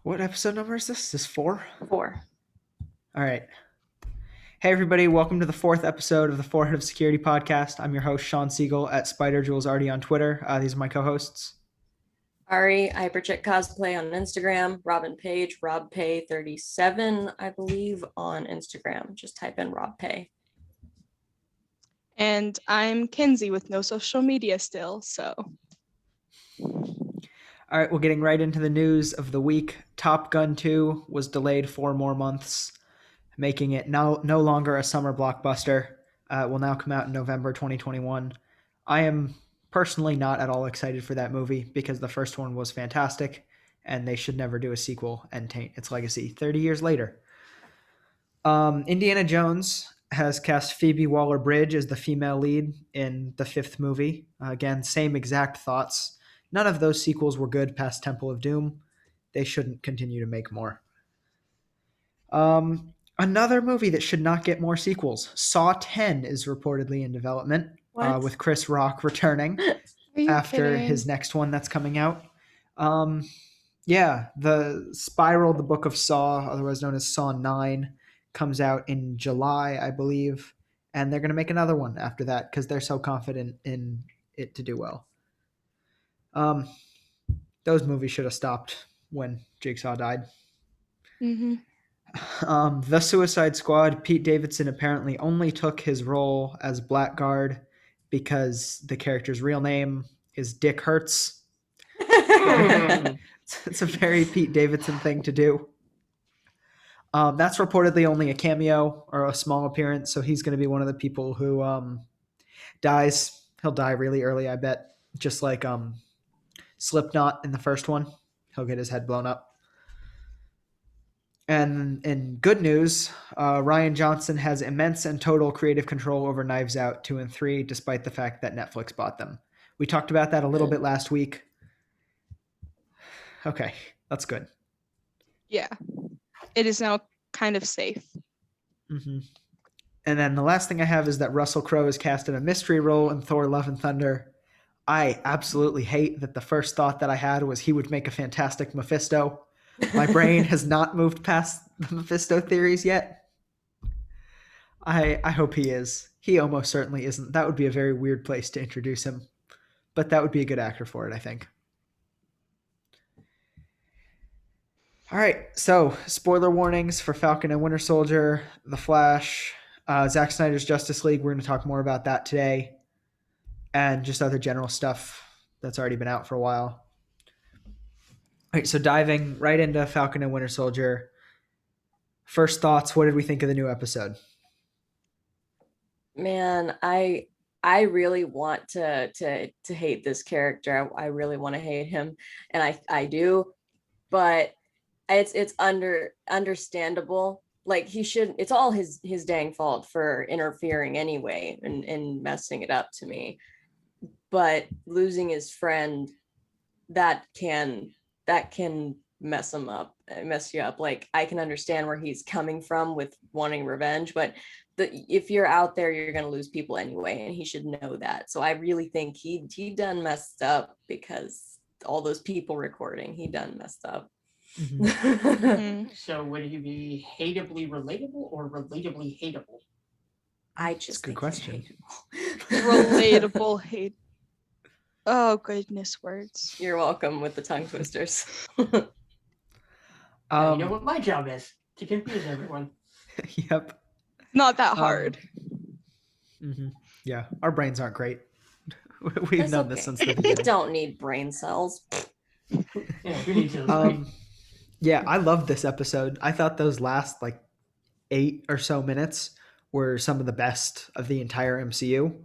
What episode number is this? Is this 4? 4. All right. Hey, everybody. Welcome to the 4th episode of the Forehead of Security podcast. I'm your host, Sean Siegel at SpiderJewelsRD on Twitter. These are my co-hosts. Ari, Hyperchick Cosplay on Instagram. Robin Page, RobPay37, I believe, on Instagram. Just type in RobPay. And I'm Kinsey with no social media still, so. All right, we're getting right into the news of the week. Top Gun 2 was delayed 4 more months, making it no longer a summer blockbuster. It will now come out in November 2021. I am personally not at all excited for that movie because the first one was fantastic, and they should never do a sequel and taint its legacy 30 years later. Indiana Jones has cast Phoebe Waller-Bridge as the female lead in the 5th movie. Again, same exact thoughts. None of those sequels were good past Temple of Doom. They shouldn't continue to make more. Another movie that should not get more sequels. Saw 10 is reportedly in development with Chris Rock returning after his next one that's coming out. The Spiral, the Book of Saw, otherwise known as Saw 9, comes out in July, I believe. And they're going to make another one after that because they're so confident in it to do well. Those movies should have stopped when Jigsaw died. Mm-hmm. The Suicide Squad, Pete Davidson apparently only took his role as Blackguard because the character's real name is Dick Hertz. It's a very Pete Davidson thing to do. That's reportedly only a cameo or a small appearance, so he's going to be one of the people who dies. He'll die really early, I bet. Just like Slipknot in the first one. He'll get his head blown up. And in good news, Rian Johnson has immense and total creative control over Knives Out 2 and 3, despite the fact that Netflix bought them. We talked about that a little bit last week. Okay, that's good. Yeah, it is now kind of safe. Mm-hmm. And then the last thing I have is that Russell Crowe is cast in a mystery role in Thor: Love and Thunder. I absolutely hate that the first thought that I had was he would make a fantastic Mephisto. My brain has not moved past the Mephisto theories yet. I hope he is. He almost certainly isn't. That would be a very weird place to introduce him. But that would be a good actor for it, I think. All right, so spoiler warnings for Falcon and Winter Soldier, The Flash, Zack Snyder's Justice League. We're going to talk more about that today. And just other general stuff that's already been out for a while. All right, so diving right into Falcon and Winter Soldier. First thoughts, what did we think of the new episode? Man, I really want to hate this character. I really want to hate him, and I do, but it's understandable. Like, he shouldn't. It's all his dang fault for interfering anyway and messing it up to me. But losing his friend, that can mess you up. Like, I can understand where he's coming from with wanting revenge, but if you're out there, you're going to lose people anyway, and he should know that. So I really think he done messed up, because all those people recording, he done messed up. Mm-hmm. So would he be hateably relatable or relatably hateable? I just That's a good question. Relatable hate. Oh, goodness, words. You're welcome with the tongue twisters. You know what my job is? To confuse everyone. Yep. Not that hard. Mm-hmm. Yeah, our brains aren't great. We've known this since the beginning. You don't need brain cells. Yeah, who needs those? Yeah, I loved this episode. I thought those last 8 or so minutes were some of the best of the entire MCU.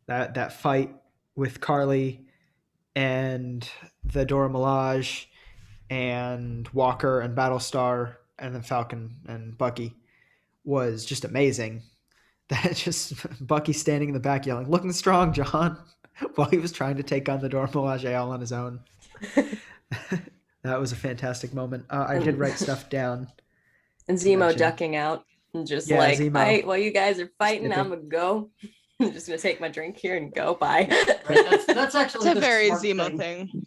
That fight with Carly and the Dora Milaje and Walker and Battlestar and then Falcon and Bucky was just amazing. That just Bucky standing in the back yelling, "Looking strong, John," while he was trying to take on the Dora Milaje all on his own. That was a fantastic moment. I did write stuff down. And Zemo ducking out and just Zemo. Fight while you guys are fighting. I'm gonna go. I'm just gonna take my drink here and go. Bye. Right, that's actually it's a very Zemo thing.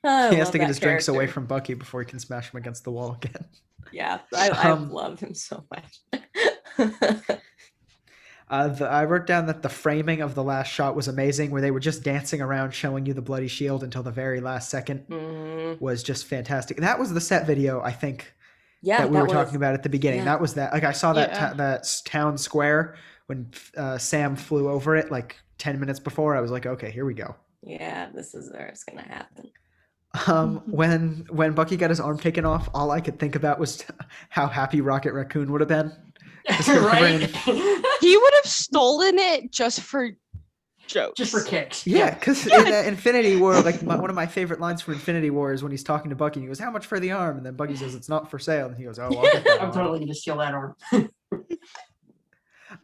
I He has love to get that his drinks away character. from Bucky before he can smash him against the wall again. Yeah, I Um, love him so much. I wrote down that the framing of the last shot was amazing, where they were just dancing around showing you the bloody shield until the very last second. Was just fantastic. That was the set video, I think, Yeah, that we were talking about at the beginning. yeah. That was that. Like I saw that Yeah. that town square when Sam flew over it like 10 minutes before. I was like, okay, here we go. Yeah, this is where it's gonna happen. When Bucky got his arm taken off, all I could think about was how happy Rocket Raccoon would have been. Right? He would have stolen it just for jokes. Just for kicks. Yeah, because in Infinity War, like one of my favorite lines from Infinity War is when he's talking to Bucky. He goes, "How much for the arm?" And then Bucky says, "It's not for sale." And he goes, "Oh, I'll get that I'm arm." totally gonna steal that arm. Can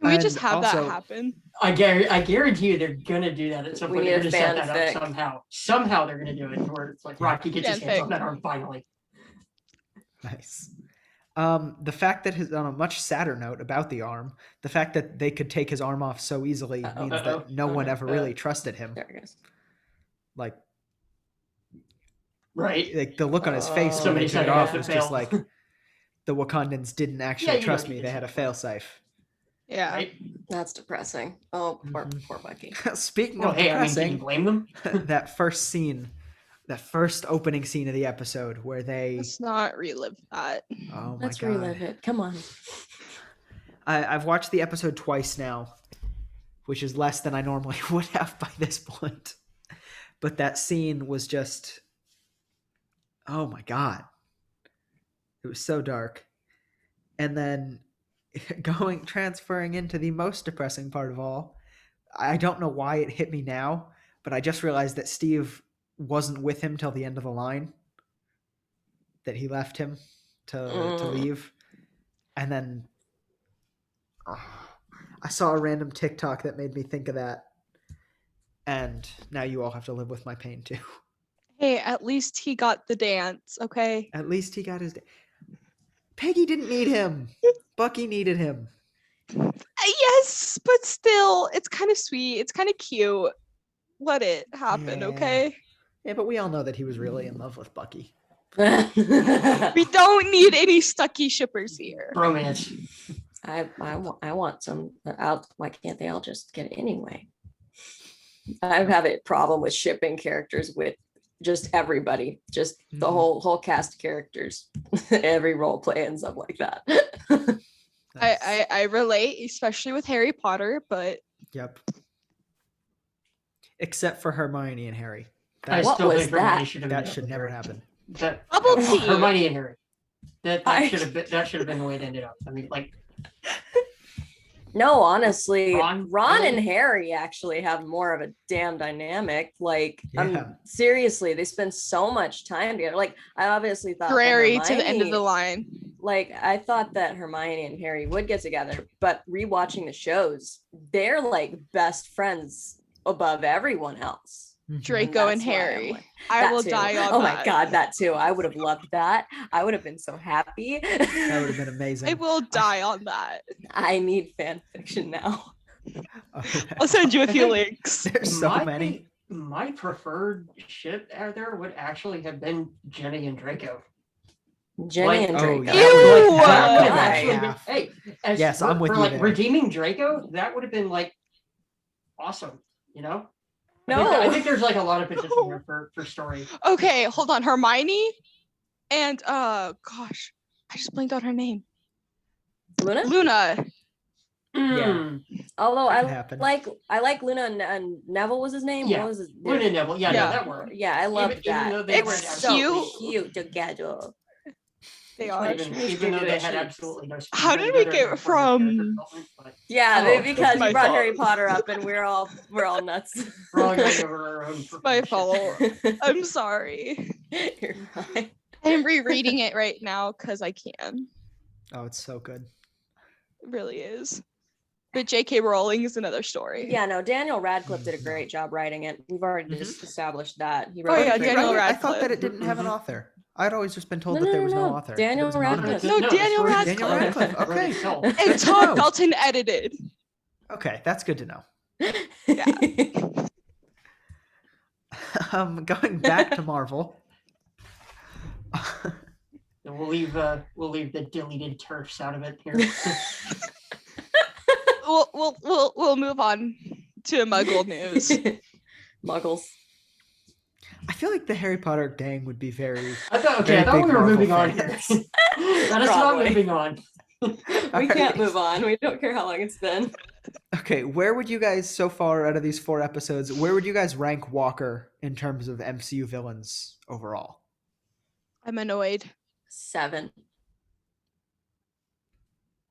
we just And have that also- happen? I guarantee you they're gonna do that at some We point. need They're a gonna set that fanfic. up somehow. Somehow they're gonna do it where it's like Rocky gets his hands Fanfic. on that arm finally. Nice. The fact that on a much sadder note about the arm, the fact that they could take his arm off so easily means that no one ever really trusted him. There it goes. Like Right. the look on his face when they Somebody took said it I have off to was just fail. like the Wakandans didn't actually Yeah, you trust don't me. need They to had a say failsafe. Yeah. Right. That's depressing. Oh, poor Mhm. poor Bucky. Speaking Well, of hey, I mean, can you depressing, blame them? that first scene, that first opening scene of the episode where they, Let's not relive that. oh my Let's god, relive it. Come on. I've watched the episode twice now, which is less than I normally would have by this point. But that scene was just, oh my god, it was so dark. And then transferring into the most depressing part of all, I don't know why it hit me now, but I just realized that Steve wasn't with him till the end of the line. That he left him to leave, and then I saw a random TikTok that made me think of that, and now you all have to live with my pain too. Hey, at least he got the dance, okay? At least he got his. Peggy didn't need him. Bucky needed him. Yes, but still, it's kind of sweet. It's kind of cute. Let it happen, Yeah. okay? Yeah, but we all know that he was really in love with Bucky. We don't need any stucky shippers here. Romance. I want some. Why can't they all just get it anyway? I have a problem with shipping characters with just everybody, just the Mhm. whole cast of characters, every role play and stuff like that. I relate, especially with Harry Potter, but Yep. Except for Hermione and Harry. I What still was think Hermione that? should have That been should never happen. That Bubble tea. Hermione and Harry. That I- should have been the way it ended up. I mean, like, No, honestly, Ron, Ron really? and Harry actually have more of a damn dynamic. Like, Yeah. seriously, they spend so much time together. Like, I obviously thought that Harry to the end of the Hermione- line. Like, I thought that Hermione and Harry would get together, but rewatching the shows, they're like best friends above everyone else. Mhm. Draco and that's why I'm Harry. like- I That will too. die on Oh that. my god, that too. I would have loved that. I would have been so happy. That would have been amazing. I will die on that. I need fan fiction now. Okay. I'll send you a few think- links. There's so many. My preferred ship out there would actually have been Jenny and Draco. Jenny Like- and Oh, Draco. yeah. Ew! That would have Why? actually been, hey, as Yes, for, I'm with for you like there. redeeming Draco, that would have been like awesome, you know? I No. think there's like a lot of potential here for story. Okay, hold on. Hermione and gosh, I just blanked on her name. Luna? Luna. Mm, Although That I could happen. like Luna and Neville was his name. Yeah. What was his Luna and Neville, yeah, Yeah. no, that worked. Yeah, I loved Even that. though they They were were It's so cute. cute together. They are. Even though they had absolutely no. How did we get from- Yeah, Oh, because my you brought fault. Harry Potter up and we're all nuts. We're all going over our own. My shit. fault. I'm sorry. You're fine. I'm rereading it right now because I can. Oh, it's so good. It really is. But J.K. Rowling is another story. Yeah, no, Daniel Radcliffe did a great job writing it. We've already Mhm. just established that. He Oh, wrote yeah, it very Daniel well. I thought that it Radcliffe. didn't have an Mhm. author. I'd always just been told No, that there no, was no, no no. author. Daniel It was anonymous. Radcliffe. No, the Daniel story- Radcliffe. Daniel Radcliffe, wrote okay. itself. And Good to Todd know. Felton edited. Okay, that's good to know. Going back to Marvel. And we'll leave the deleted turfs out of it here. We'll move on to Muggle news. Muggles. I feel like the Harry Potter gang would be very. I thought very we big were Marvel moving on here. fans. Let us not Probably. moving on. We can't move on. We don't care how long it's been. Okay, where would you guys, so far out of these 4 episodes, where would you guys rank Walker in terms of MCU villains overall? I'm annoyed. 7.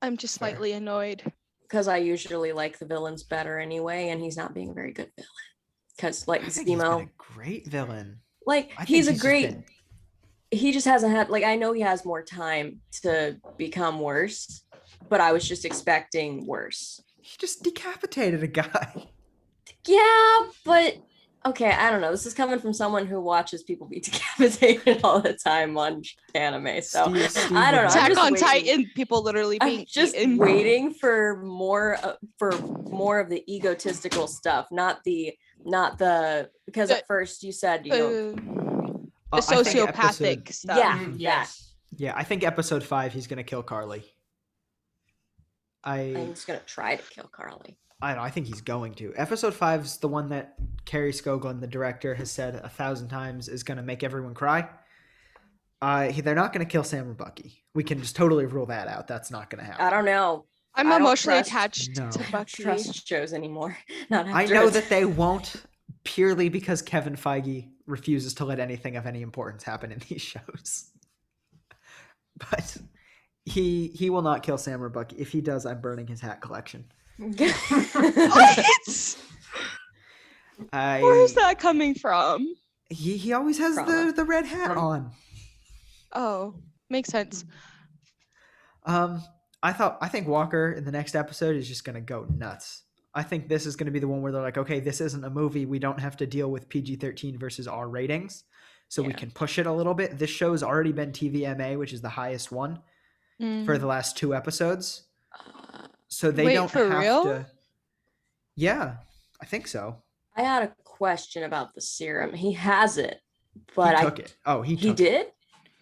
I'm just Fair. slightly annoyed. Because I usually like the villains better anyway, and he's not being a very good villain. Because like I think he's been Zemo, a great villain. like I think he's a just great. been- He just hasn't had like I know he has more time to become worse, but I was just expecting worse. He just decapitated a guy. Yeah, but okay, I don't know. This is coming from someone who watches people be decapitated all the time on anime, so Steve I don't know. would I'm Attack just on waiting. Titan, people literally being I'm just eaten. waiting for more of the egotistical stuff, not the because at first you said you don't. The I think sociopathic episode- stuff. Yeah. Yes. Yeah, I think episode 5 he's gonna kill Carly. I'm just gonna try to kill Carly. I don't know. I think he's going to. Episode 5's the one that Carrie Scoglin, the director, has said 1,000 times is going to make everyone cry. They're not going to kill Sam or Bucky. We can just totally rule that out. That's not going to happen. I don't know. I'm I don't emotionally trust- attached No. to I don't Bucky. trust shows anymore. Not I after know it. that they won't, purely because Kevin Feige refuses to let anything of any importance happen in these shows. But he will not kill Sam or Bucky. If he does, I'm burning his hat collection. What? Where's that coming from? He always has Trauma. the red hat From- on. Oh, makes sense. I think Walker in the next episode is just gonna go nuts. I think this is gonna be the one where they're like, okay, this isn't a movie. We don't have to deal with PG-13 versus R ratings, so we Yeah. can push it a little bit. This show's already been TVMA, which is the highest one for the last 2 episodes. So they Wait, don't for have real? to. Yeah, I think so. I had a question about the serum. He has it, but He took it. Oh, he he took it. did,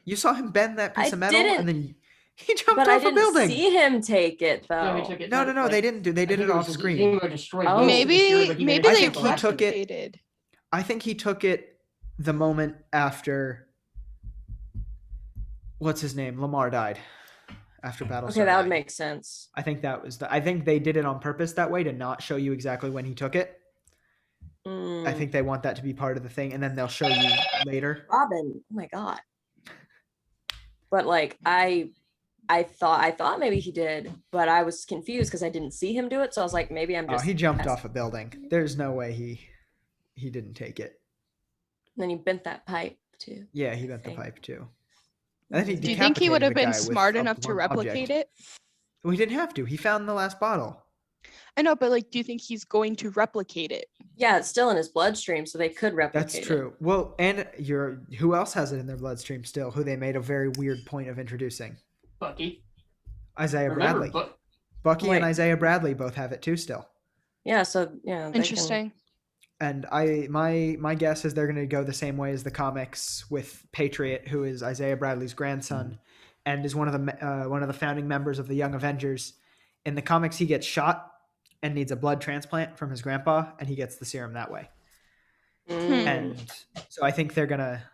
You saw him bend that piece I of metal, didn't- and then he jumped but I off a didn't building. see him take it though. Yeah, we took it. No, like- they didn't do. They did I it think off was screen. Zemo destroyed Oh. most of the Maybe serum, but he maybe didn't they take the rest of it. replicated. I think he took it the moment after what's his name? Lamar died. After Battlestar. Okay, that would died. make sense. I think that was I think they did it on purpose that way to not show you exactly when he took it. I Mm, think they want that to be part of the thing, and then they'll show you later. Robin. Oh my god. But like I thought maybe he did, but I was confused because I didn't see him do it. So I was like, maybe I'm Oh, just. he jumped guessing. off a building. There's no way he didn't take it. And then he bent that pipe too. Yeah, he bent the Thing. pipe too. And then he Do you think he would decapitated have the been guy with smart a enough to blunt replicate object. it? Well, he didn't have to. He found the last bottle. I know, but like, do you think he's going to replicate it? Yeah, it's still in his bloodstream, so they could replicate That's it. true. Well, and who else has it in their bloodstream still? Who they made a very weird point of introducing? Bucky. Isaiah Remember, Bradley. Bucky Wait. and Isaiah Bradley both have it too still. Yeah, so yeah. they can- Interesting. And my guess is they're going to go the same way as the comics with Patriot, who is Isaiah Bradley's grandson, and is one of the founding members of the Young Avengers. In the comics, he gets shot and needs a blood transplant from his grandpa, and he gets the serum that way. Mm. And so I think they're gonna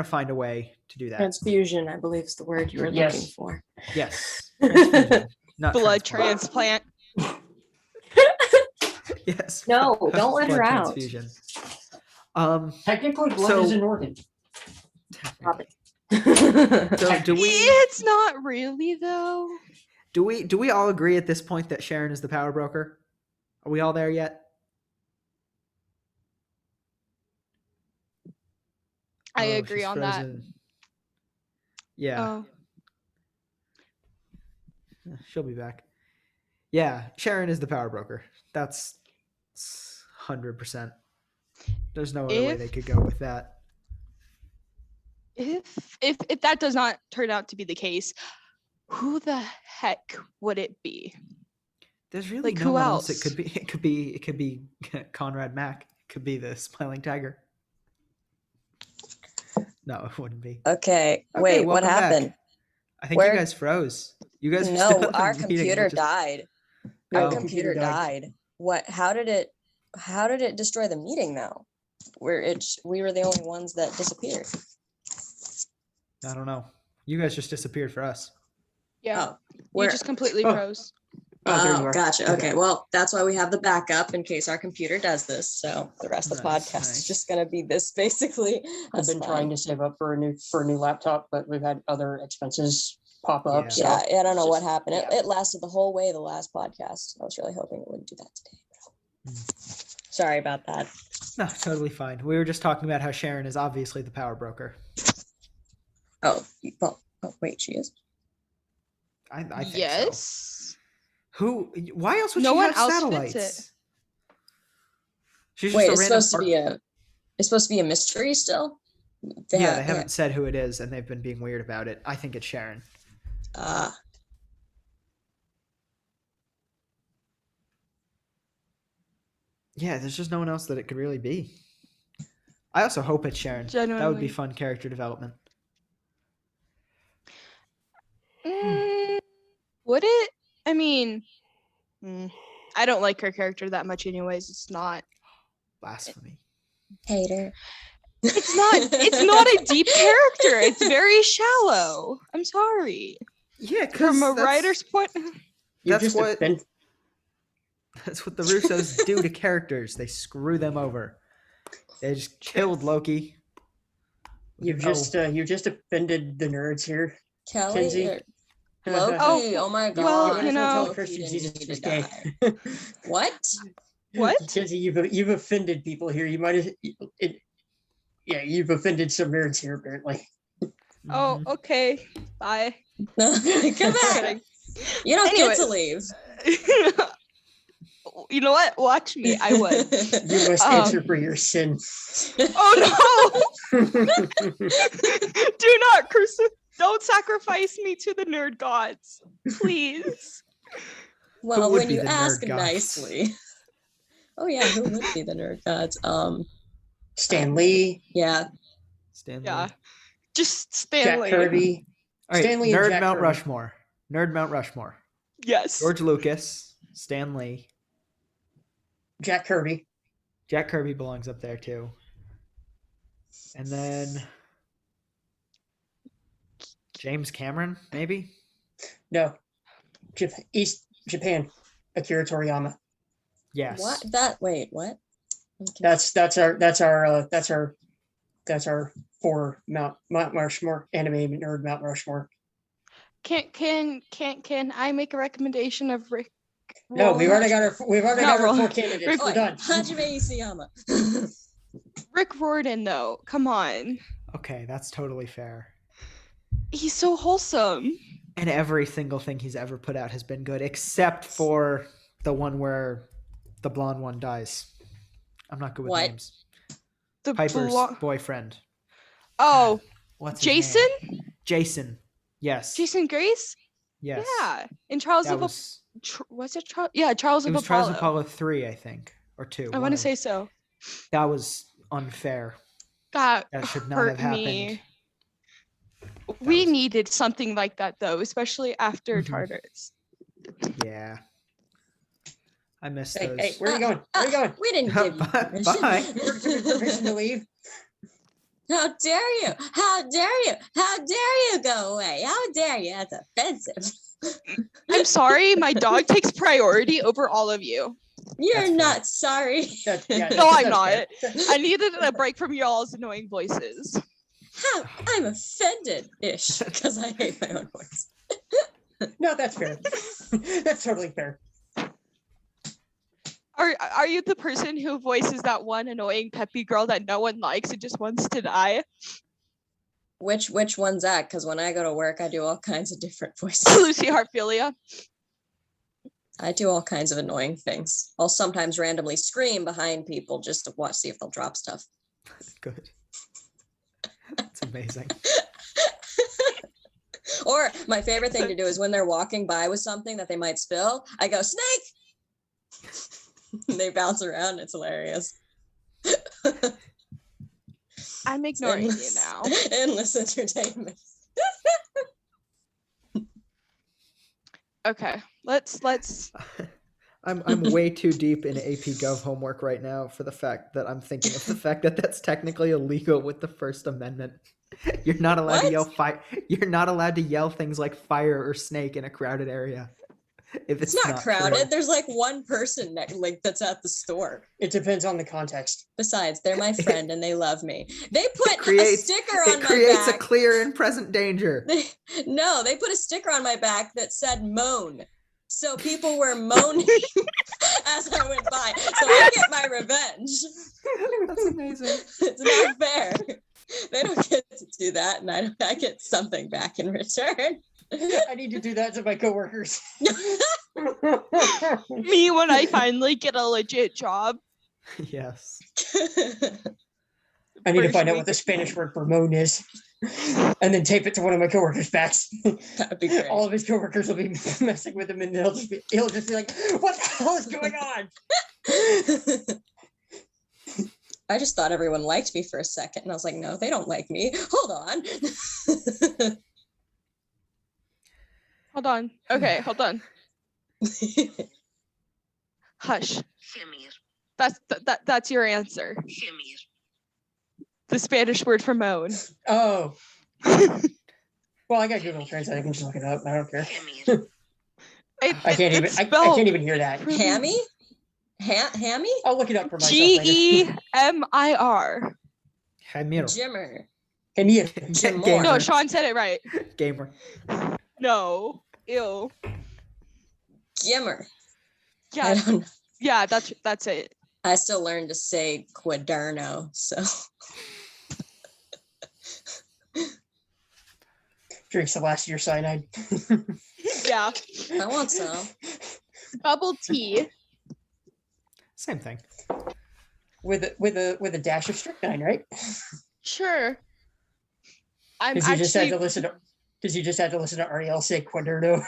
find a way to do that. Transfusion, I believe, is the word you were Yes. looking for. Yes, transfusion, not Blood transplant. transplant. Yes. No, don't let Blood her out. transfusion. Technically, blood So- is an organ. Stop it. So do we It's not really though. do we all agree at this point that Sharon is the power broker? Are we all there yet? I Oh, agree she's on that. frozen. Yeah, Oh. she'll be back. Yeah, Sharon is the power broker. That's 100%. There's no other way If- they could go with that. If that does not turn out to be the case, who the heck would it be? There's really Like, no who one else else? it could be. It could be Conrad Mack. Could be the smiling tiger. No, it wouldn't be. Okay, Okay, wait, what welcome back. happened? I think Where- you guys froze. You guys are still No, in the our meeting, computer which is- died. No, Our the computer computer died. died. What? How did it destroy the meeting though? We were the only ones that disappeared. I don't know. You guys just disappeared for us. Yeah. Oh, You where? just completely Oh. froze. Oh, there you Oh, are. gotcha. Okay, well, that's why we have the backup in case our computer does this. So the rest of the Nice, podcast nice. is just gonna be this basically. I've That's been fine. trying to save up for a new laptop, but we've had other expenses pop up. Yeah. So Yeah, I don't know what just- happened. yeah. It lasted the whole way the last podcast. I was really hoping it wouldn't do that today. Sorry about that. No, totally fine. We were just talking about how Sharon is obviously the power broker. Oh, well, wait, she is. I think so. Yes. Who? Why else would No she one have else fits satellites? it. She's Wait, just it's a random. supposed to be a mystery still. Yeah, they haven't said who it is, and they've been being weird about it. I think it's Sharon. Yeah, there's just no one else that it could really be. I also hope it's Sharon. That would Genuinely. be fun character development. Would it? I mean, I don't like her character that much anyways. It's not Blasphemy. Hater. it's not a deep character. It's very shallow. I'm sorry. Yeah, From a writer's point. you That's just what- offend- That's what the Russos do to characters. They screw them over. They just killed Loki. you've just offended the nerds here. Kelly. Kenzie? Loki. Oh my god. well, you know- Loki Christian didn't Jesus need is to gay. die. What? What? Kenzie, you've offended people here. You might have. Yeah, you've offended some nerds here apparently. Oh, Mhm. okay. Bye. Come back. Kidding. You don't get to Anyways. leave. You know what? Watch me. I would. You must Um, answer for your sin. Oh no! Do not don't sacrifice me to the nerd gods, please. Well, would when be you the ask nerd gods? nicely. Oh yeah, who would be the nerd gods? Stan Lee, Yeah. Stanley. Yeah. Just Jack Stanley. Kirby. All right, Stanley and Nerd Jack Mount Kirby. Rushmore. Nerd Mount Rushmore. Yes. George Lucas, Stan Lee, Jack Kirby. Jack Kirby belongs up there too. And then James Cameron, maybe? No. East Japan. Akira Toriyama. Yes. What? Wait, what? Okay. That's our four Mount Rushmore anime nerd Mount Rushmore. Can I make a recommendation of Rick? No, we've already got our Not four roll. candidates. Oh, We're done. Hajime Isayama. Rick Riordan though. Come on. Okay, that's totally fair. He's so wholesome. And every single thing he's ever put out has been good, except for the one where the blonde one dies. I'm not good with What? names. The Piper's blo- boyfriend. Oh, What's his Jason? name? Jason. Yes. Jason Grace? Yes. Yeah. In Charles That of was, was it Charles? Yeah, Charles it of was Apollo. Charles Apollo 3, I think, or 2. I one want to of- say so. that was unfair. That That should not hurt have me. happened. We was- needed something like that though, especially after Mhm. Tartarus. Yeah. I missed Hey, those. hey, where are you going? Where are you going? We didn't give you Bye. permission. Permission to leave? How dare you? How dare you? How dare you go away? How dare you? That's offensive. I'm sorry, my dog takes priority over all of you. You're That's fair. not sorry. No, I'm that's not. fair. I needed a break from y'all's annoying voices. How? I'm offended-ish because I hate my own voice. No, that's fair. That's totally fair. Are you the person who voices that one annoying peppy girl that no one likes and just wants to die? Which one's that? Because when I go to work, I do all kinds of different voices. Lucy Hartfilia. I do all kinds of annoying things. I'll sometimes randomly scream behind people just to see if they'll drop stuff. Good. That's amazing. Or my favorite thing to do is when they're walking by with something that they might spill, I go, snake! And they bounce around. It's hilarious. I'm ignoring you Endless- now. Endless entertainment. Okay, let's. I'm way too deep in AP Gov homework right now for the fact that I'm thinking of the fact that that's technically illegal with the First Amendment. You're not allowed to What? yell You're not allowed to yell things like fire or snake in a crowded area. If It's it's not crowded. true. There's like one person like that's at the store. It depends on the context. Besides, they're my friend and they love me. They put a creates- sticker on It my creates a back. clear and present danger. No, they put a sticker on my back that said moan. So people were moaning as I went by. So I get my revenge. That's amazing. It's not fair. They don't get to do that, and I get something back in return. I need to do that to my coworkers. Me when I finally get a legit job. Yes. I need to First find out week what the of Spanish time. word for moan is, and then tape it to one of my coworkers' backs. That would be great. All of his coworkers will be messing with him, and he'll just be like, "What the hell is going on?" I just thought everyone liked me for a second, and I was like, no, they don't like me. Hold on. Hold on. Okay, hold on. Hush. That's your answer. The Spanish word for moan. Oh. Well, I got Google Translate. I can just look it up. I don't care. I can't even. I can't even hear that. Hammy? Hammy? I'll look it up for myself later. Gemir. Jamiro. Jimmer. And yeah, Jim Gamer. No, Sean said it right. Gamer. No. Ew. Gimmer. I Yeah, don't know. yeah, that's it. I still learned to say quaderno, so drinks the last of your cyanide. Yeah. I want some. Bubble tea. Same thing. with a dash of strychnine, right? Sure. I'm Because you just had actually to listen to. Because you just had to listen to Ariel say quaderno.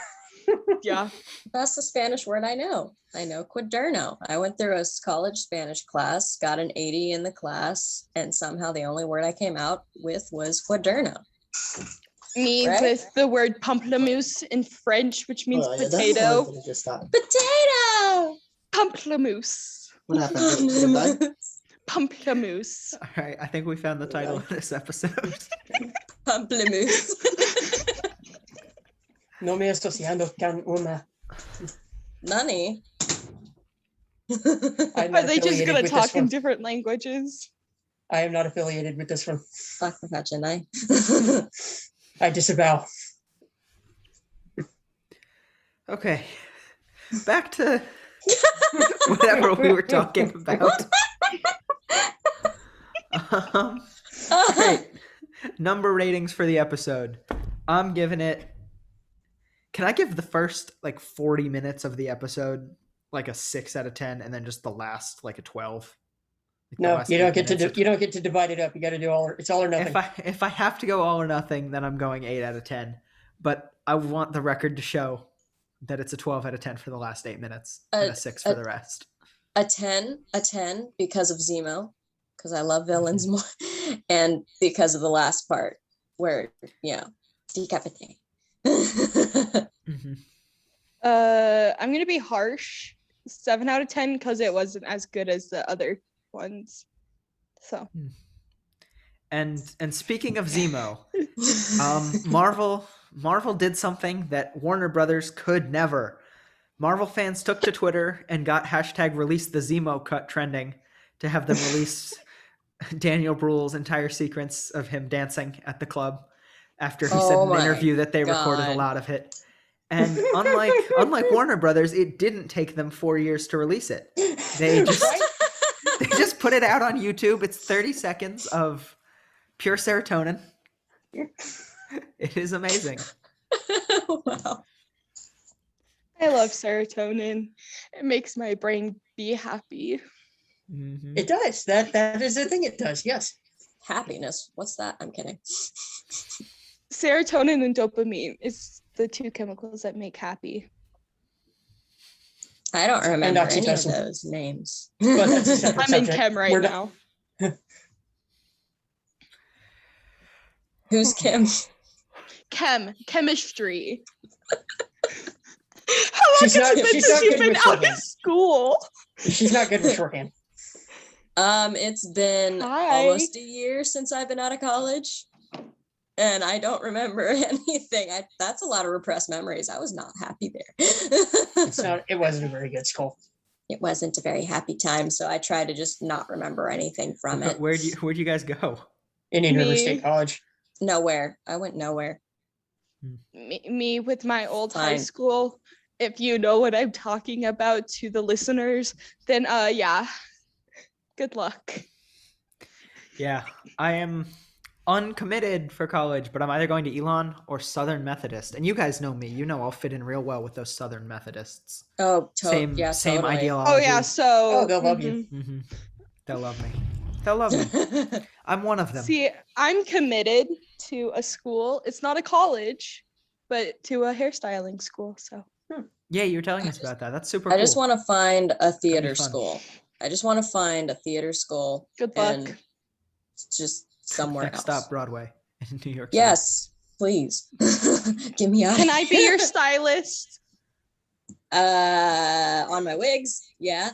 yeah. That's the Spanish word I know. I know quaderno. I went through a college Spanish class, got an 80 in the class, and somehow the only word I came out with was quaderno. Me Right? with the word pamplemousse in French, which means Oh, yeah, that's the potato. word that I just thought. Potato! Pamplemousse. What happened? Is it done? Pamplemousse. All right, I think we found the title of this episode. Pamplemousse. No me asociando con una. Nani? I'm Are not they just affiliated gonna with talk this in one. different languages? I am not affiliated with this one. Fuck the I disavow. Okay, back to whatever we were talking about. All right, number ratings for the episode. I'm giving it. Can I give the first like 40 minutes of the episode like a 6 out of 10, and then just the last like a 12? Like the No, last you 8 don't get to minutes you don't get to divide it up. You got to do all. It's all or nothing. If I have to go all or nothing, then I'm going 8 out of 10. But I want the record to show that it's a 12 out of 10 for the last 8 minutes and a 6 for the rest. a 10 because of Zemo, because I love villains more, and because of the last part where decapitate. Mm-hmm. I'm gonna be harsh. 7 out of 10 because it wasn't as good as the other ones. So And speaking of Zemo, Marvel did something that Warner Brothers could never. Marvel fans took to Twitter and got hashtag release the Zemo cut trending to have them release Daniel Bruhl's entire sequence of him dancing at the club after he said Oh in an my interview that they recorded a God. lot of it. And unlike Warner Brothers, it didn't take them 4 years to release it. They just Right? they just put it out on YouTube. It's 30 seconds of pure serotonin. It is amazing. Wow. I love serotonin. It makes my brain be happy. Mhm. It does. That is the thing. It does. Yes. Happiness. What's that? I'm kidding. Serotonin and dopamine is the two chemicals that make happy. I don't remember any of oxytocin. those names. But that's a separate I'm in subject. chem right We're not- now. Who's Kim? Chemistry. How long She's has not- it been she's since not you've good been with out shorthand. of school? She's not good with shorthand. It's been Hi. almost a year since I've been out of college. And I don't remember anything. That's a lot of repressed memories. I was not happy there. It wasn't a very good school. It wasn't a very happy time. So I try to just not remember anything from it. Where'd you guys go? Indian River Me. State College. Nowhere. I went nowhere. Me with my old high Fine. school. If you know what I'm talking about to the listeners, then yeah. Good luck. Yeah, I am uncommitted for college, but I'm either going to Elon or Southern Methodist. And you guys know me. You know I'll fit in real well with those Southern Methodists. Oh, Same totally. ideology. Oh yeah, so They'll love you. Mhm. They'll love me. They'll love me. I'm one of them. See, I'm committed to a school. It's not a college, but to a hairstyling school. So Yeah, you were telling us about that. That's super I cool. just want to find a theater fun. school. I just want to find a theater school. Good luck. And just somewhere Next else. stop, Broadway in New York City. Yes, please. Get me out. Can I be your stylist? On my wigs? Yeah.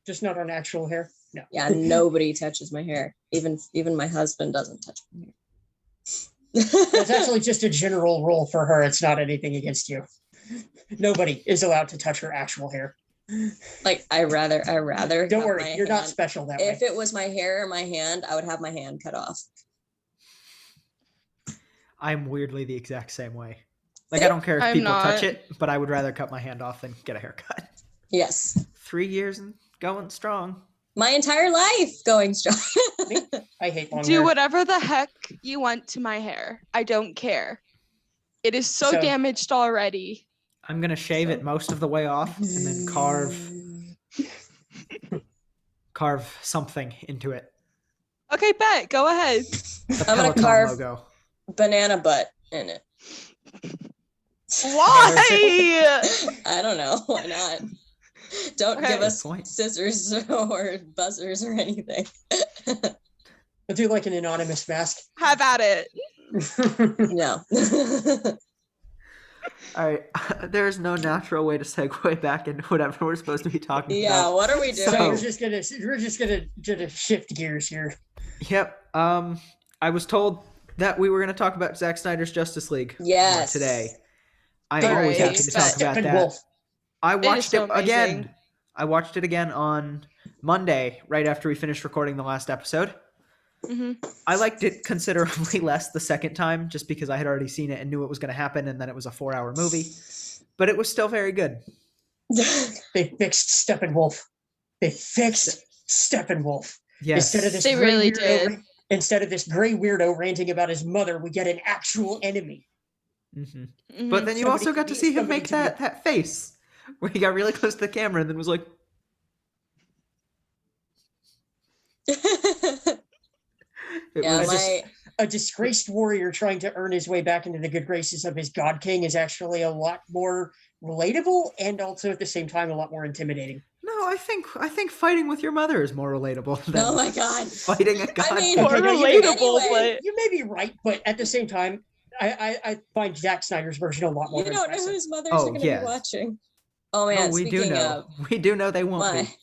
Just not on actual hair. No. Yeah, nobody touches my hair. Even my husband doesn't touch my hair. That's actually just a general rule for her. It's not anything against you. Nobody is allowed to touch her actual hair. Like I rather Don't have worry, my you're not hand- special that way. If it was my hair or my hand, I would have my hand cut off. I'm weirdly the exact same way. Like, I don't care if I'm people touch not. it, but I would rather cut my hand off than get a haircut. Yes. 3 years and going strong. My entire life going strong. I hate long Do hair. whatever the heck you want to my hair. I don't care. It is so So- damaged already. I'm going to shave it most of the way off and then carve something into it. Okay, bet. Go ahead. The I'm gonna Peloton carve- logo. Banana butt in it. Why? I don't know. Why not? Don't Okay. give us Good point. scissors or buzzers or anything. I'll do like an anonymous mask. Have at it. No. All right. There's no natural way to segue back into whatever we're supposed to be talking Yeah, about. what are we So doing? we're just gonna shift gears here. Yep. I was told that we were going to talk about Zack Snyder's Justice League Yes. today. I'm All always right. happy to talk about that. Steppenwolf. I is watched so it again. amazing. I watched it again on Monday, right after we finished recording the last episode. hmm I liked it considerably less the second time, just because I had already seen it and knew it was going to happen, and then it was a 4-hour movie. But it was still very good. They fixed Steppenwolf. They fixed Steppenwolf. Yes. Instead of this They gray really weirdo- did. Instead of this gray weirdo ranting about his mother, we get an actual enemy. Mhm. Mhm. But then you Somebody also to got to be- see him somebody make to be- that face, where he got really close to the camera and then was like, it yeah, was my A disgraced warrior trying to earn his way back into the good graces of his God King is actually a lot more relatable and also at the same time a lot more intimidating. No, I think fighting with your mother is more relatable than oh my god. fighting a god. mean, king. More Okay, no, you- relatable, anyway. but You may be right, but at the same time, I find Zack Snyder's version a lot more You don't know impressive. whose mothers Oh, are gonna yes. be watching. Oh No, man, we do speaking know. of We do know they won't be.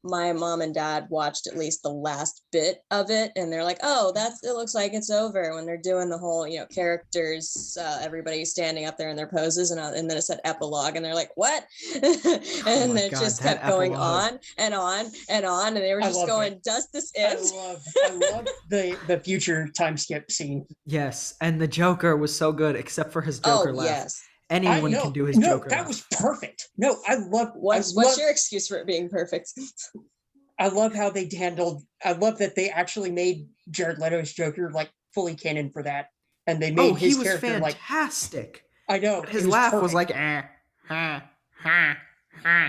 my mom and dad watched at least the last bit of it and they're like, oh, it looks like it's over, when they're doing the whole, characters, everybody standing up there in their poses, and then it said epilogue and they're like, what? And my it God, just that kept going epilogue. on and on and on, and they were I just love going, it. does this I end? love the future time skip scene. Yes, and the Joker was so good, except for his Joker Oh laugh. yes. Anyone I know. can do his no, Joker that laugh. was perfect. No, I love What's your excuse for it being perfect? I love how they handled. I love that they actually made Jared Leto's Joker like fully canon for that, and they made Oh, he his was character like. fantastic. I know But it his laugh was perfect. like, ha, ha.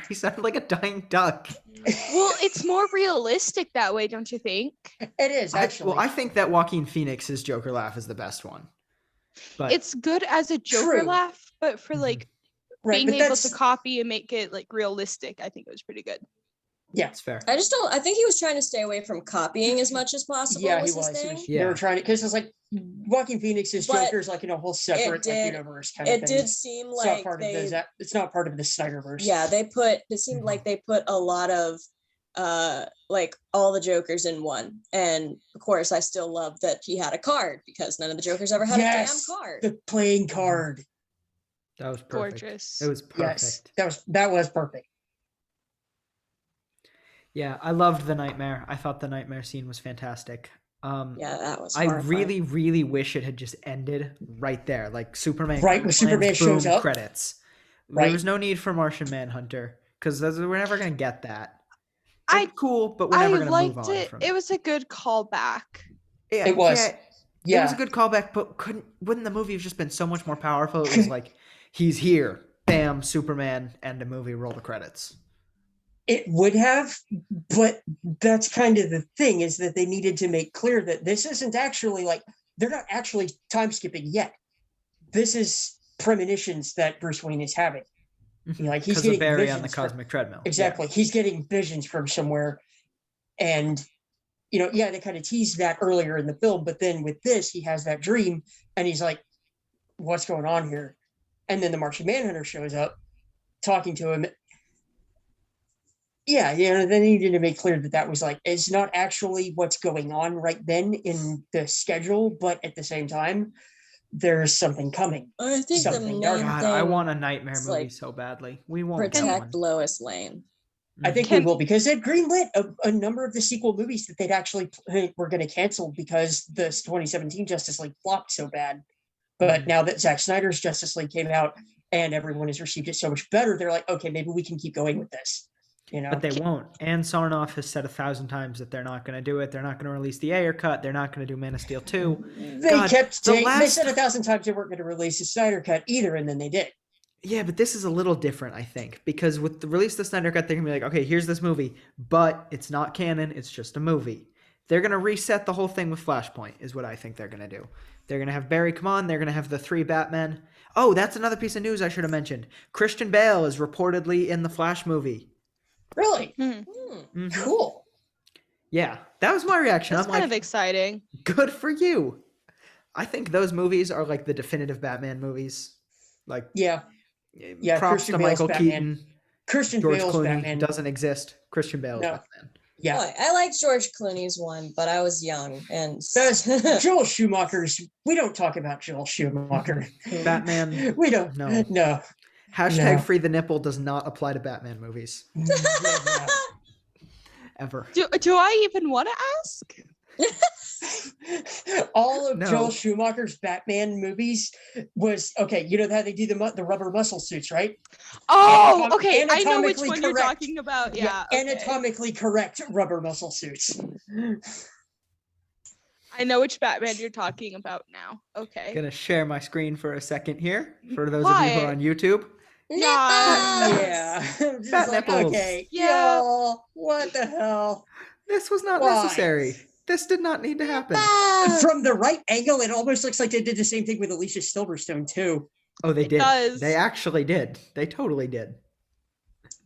He sounded like a dying duck. well, it's more realistic that way, don't you think? It is actually. I think that Joaquin Phoenix's Joker laugh is the best one. But It's good as a Joker True. laugh, but for Mhm. like right, being but able that's to copy and make it like realistic, I think it was pretty good. Yeah, It's fair. I just don't. I think he was trying to stay away from copying as much as possible. Yeah, was he his was. thing. They were trying to, because it's like Joaquin Phoenix's But Joker's like in a whole separate like, universe kind of It thing. did seem It's like not part they. of the, it's not part of the Snyderverse. Yeah, it seemed like they put a lot of like all the Jokers in one. And of course I still love that he had a card, because none of the Jokers ever had a damn card. The playing card. That was perfect. Gorgeous. It was perfect. Yes, that was perfect. Yeah, I loved the nightmare. I thought the nightmare scene was fantastic. Yeah, that was I horrifying. really, really wish it had just ended right there, like Superman. Right when Superman shows up. Credits. Right. There was no need for Martian Manhunter, because we're never gonna get that. I cool, but we're never gonna move liked on it. from It was a good callback. Yeah, It was. It was a good callback, but wouldn't the movie have just been so much more powerful? It was like, he's here, bam, Superman, end a movie, roll the credits. It would have, but that's kind of the thing, is that they needed to make clear that this isn't actually like, they're not actually time skipping yet. This is premonitions that Bruce Wayne is having. Like he's getting Barry visions on the cosmic treadmill. Exactly. Yeah. He's getting visions from somewhere. And, they kind of teased that earlier in the film, but then with this, he has that dream and he's like, what's going on here? And then the Martian Manhunter shows up talking to him. Yeah, they needed to make clear that that was like, it's not actually what's going on right then in the schedule, but at the same time, there's something coming. I think something the main God, thing I want a nightmare movie like, so badly. We won't protect Lois Lane. I think we will, because they've greenlit a number of the sequel movies that they'd actually were going to cancel because the 2017 Justice League flopped so bad. But now that Zack Snyder's Justice League came out and everyone has received it so much better, they're like, okay, maybe we can keep going with this. But they won't. And Sarnoff has said 1,000 times that they're not going to do it. They're not going to release the Ayer cut. They're not going to do Man of Steel 2. They said 1,000 times they weren't going to release the Snyder cut either, and then they did. Yeah, but this is a little different, I think, because with the release of the Snyder cut, they're going to be like, okay, here's this movie, but it's not canon. It's just a movie. They're going to reset the whole thing with Flashpoint is what I think they're going to do. They're going to have Barry come on. They're going to have the 3 Batmen. Oh, that's another piece of news I should have mentioned. Christian Bale is reportedly in the Flash movie. Really? Mm-hmm. Cool. Yeah, that was my reaction. That's I'm kind like, of exciting. Good for you. I think those movies are like the definitive Batman movies. Like, yeah. Props Christian to Bale's Michael Batman. Keaton. Christian George Bale's Clooney Batman doesn't exist. Christian Bale is Batman. Yeah, oh, I liked George Clooney's one, but I was young and that's Joel Schumacher's. We don't talk about Joel Schumacher. Batman. We don't. No. Hashtag free the nipple does not apply to Batman movies. Ever. Do I even want to ask? All of Joel Schumacher's Batman movies was okay. You know how they do the rubber muscle suits, right? Oh, okay. I know which one you're talking about. Yeah, okay. Anatomically correct rubber muscle suits. I know which Batman you're talking about now. Okay. Gonna share my screen for a second here for those of you who are on YouTube. Yeah. Bat like, nipples. Okay. Yeah. Yo, what the hell? This was not necessary. This did not need to happen. From the right angle, it almost looks like they did the same thing with Alicia Silverstone too. Oh, they did. Does. They actually did. They totally did.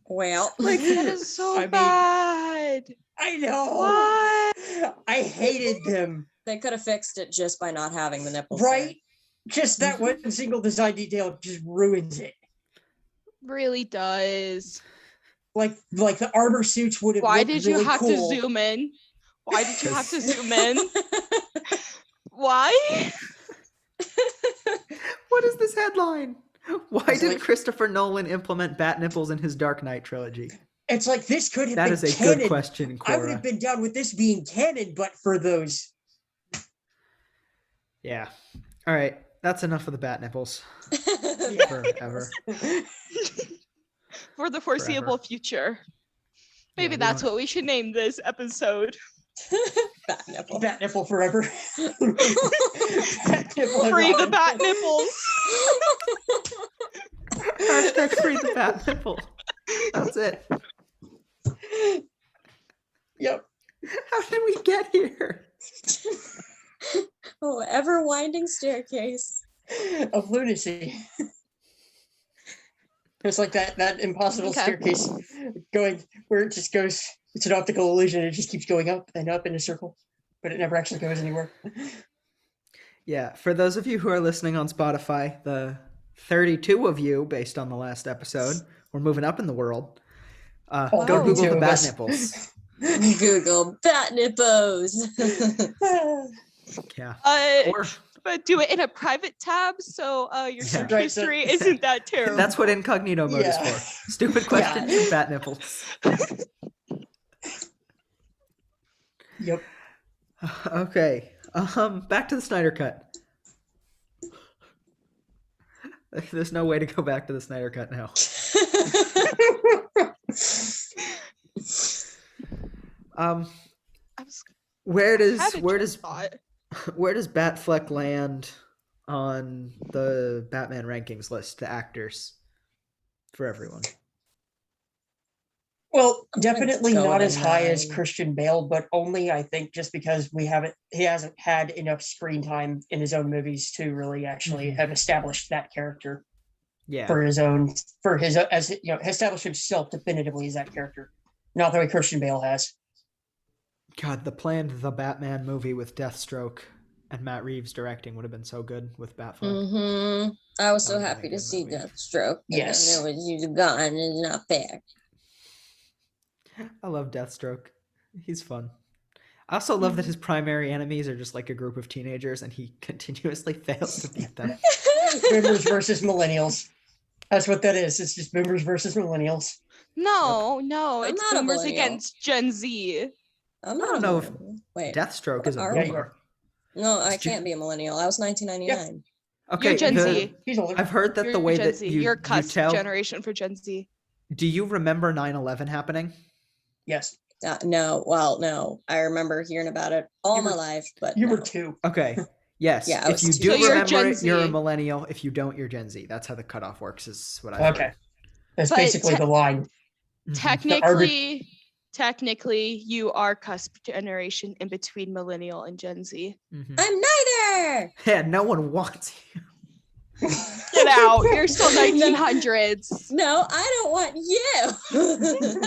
Well, like that is so bad. I know. What? I hated them. They could have fixed it just by not having the nipples. Right? There. Just that one single design detail just ruins it. Really does. Like the armor suits would have. Why did you have cool. to zoom in? Why did you have to zoom in? Why? What is this headline? Why did Christopher Nolan implement bat nipples in his Dark Knight trilogy? It's like this could have been canon. That is a good question, Cora. I would have been down with this being canon, but for those. Yeah. All right. That's enough of the bat nipples. Forever. For the foreseeable future. Maybe that's what we should name this episode. Bat nipple. Bat nipple forever. Bat nipple free the bat nipples. Hashtag free the bat nipple. That's it. Yep. How did we get here? Oh, ever winding staircase of lunacy. It's like that impossible staircase going where it just goes It's an optical illusion. It just keeps going up and up in a circle, but it never actually goes anywhere. Yeah, for those of you who are listening on Spotify, the 32 of you, based on the last episode, we're moving up in the world. All Go Google 32 the of bat us. nipples. Google bat nipples. Yeah. Uh, Or but do it in a private tab, so your Yeah. search Right, so- history isn't that terrible. that's what incognito mode is Yeah. for. Stupid questions and bat nipples. Yep. Okay. Back to the Snyder Cut. There's no way to go back to the Snyder Cut now. I was Where does had a where train does of thought. where does Batfleck land on the Batman rankings list? The actors for everyone. Well, I'm gonna definitely go not with as a high as 9. Christian Bale, but only I think just because he hasn't had enough screen time in his own movies to really actually Mhm. have established that character Yeah. as established himself definitively as that character. Not the way Christian Bale has. God, the planned The Batman movie with Deathstroke and Matt Reeves directing would have been so good with Batfleck. I was That so would've been a happy to good see movie. Deathstroke. Yes. And then he's gone and he's not back. I love Deathstroke. He's fun. I also love that his primary enemies are just like a group of teenagers and he continuously fails to beat them. Boomers versus millennials. That's what that is. It's just boomers versus millennials. No, I'm it's not a boomers millennial. against Gen Z. I'm I not don't a know if millennial. Wait. Deathstroke is a Are you? boomer. No, I Did you- can't be a millennial. I was 1999. Okay, You're Gen the- Z. He's older. I've heard that You're the way Gen that Z. you You're cusp tell. generation for Gen Z. Do you remember 9/11 happening? Yes. No, well, no. I remember hearing about it all You my were- life, but You were no. 2. Okay. Yes. Yeah, I if was you two. do So you're remember Gen it, you're a Z. millennial. If you don't, you're Gen Z. That's how the cutoff works, is what I've Okay. heard. That's But basically the line. Mhm. Technically, you are cusp generation in between millennial and Gen Z. Mhm. I'm neither. Yeah, no one wants you. Get out. You're still 1900s. No, I don't want you. I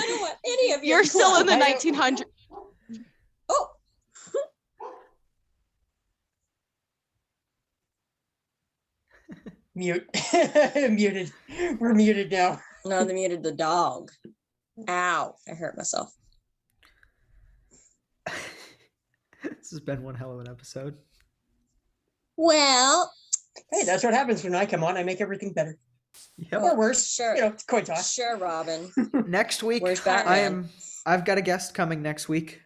don't want any of you. You're still in the I don't- 1900s. Oh, Mute. Muted. We're muted now. no, they muted the dog. Ow, I hurt myself. This has been one hell of an episode. Well, Hey, that's what happens when I come on. I make everything better. Yep. Or worse. Sure. You know, it's coin toss. sure, Robin. Next week, Where's Batman? I've got a guest coming next week.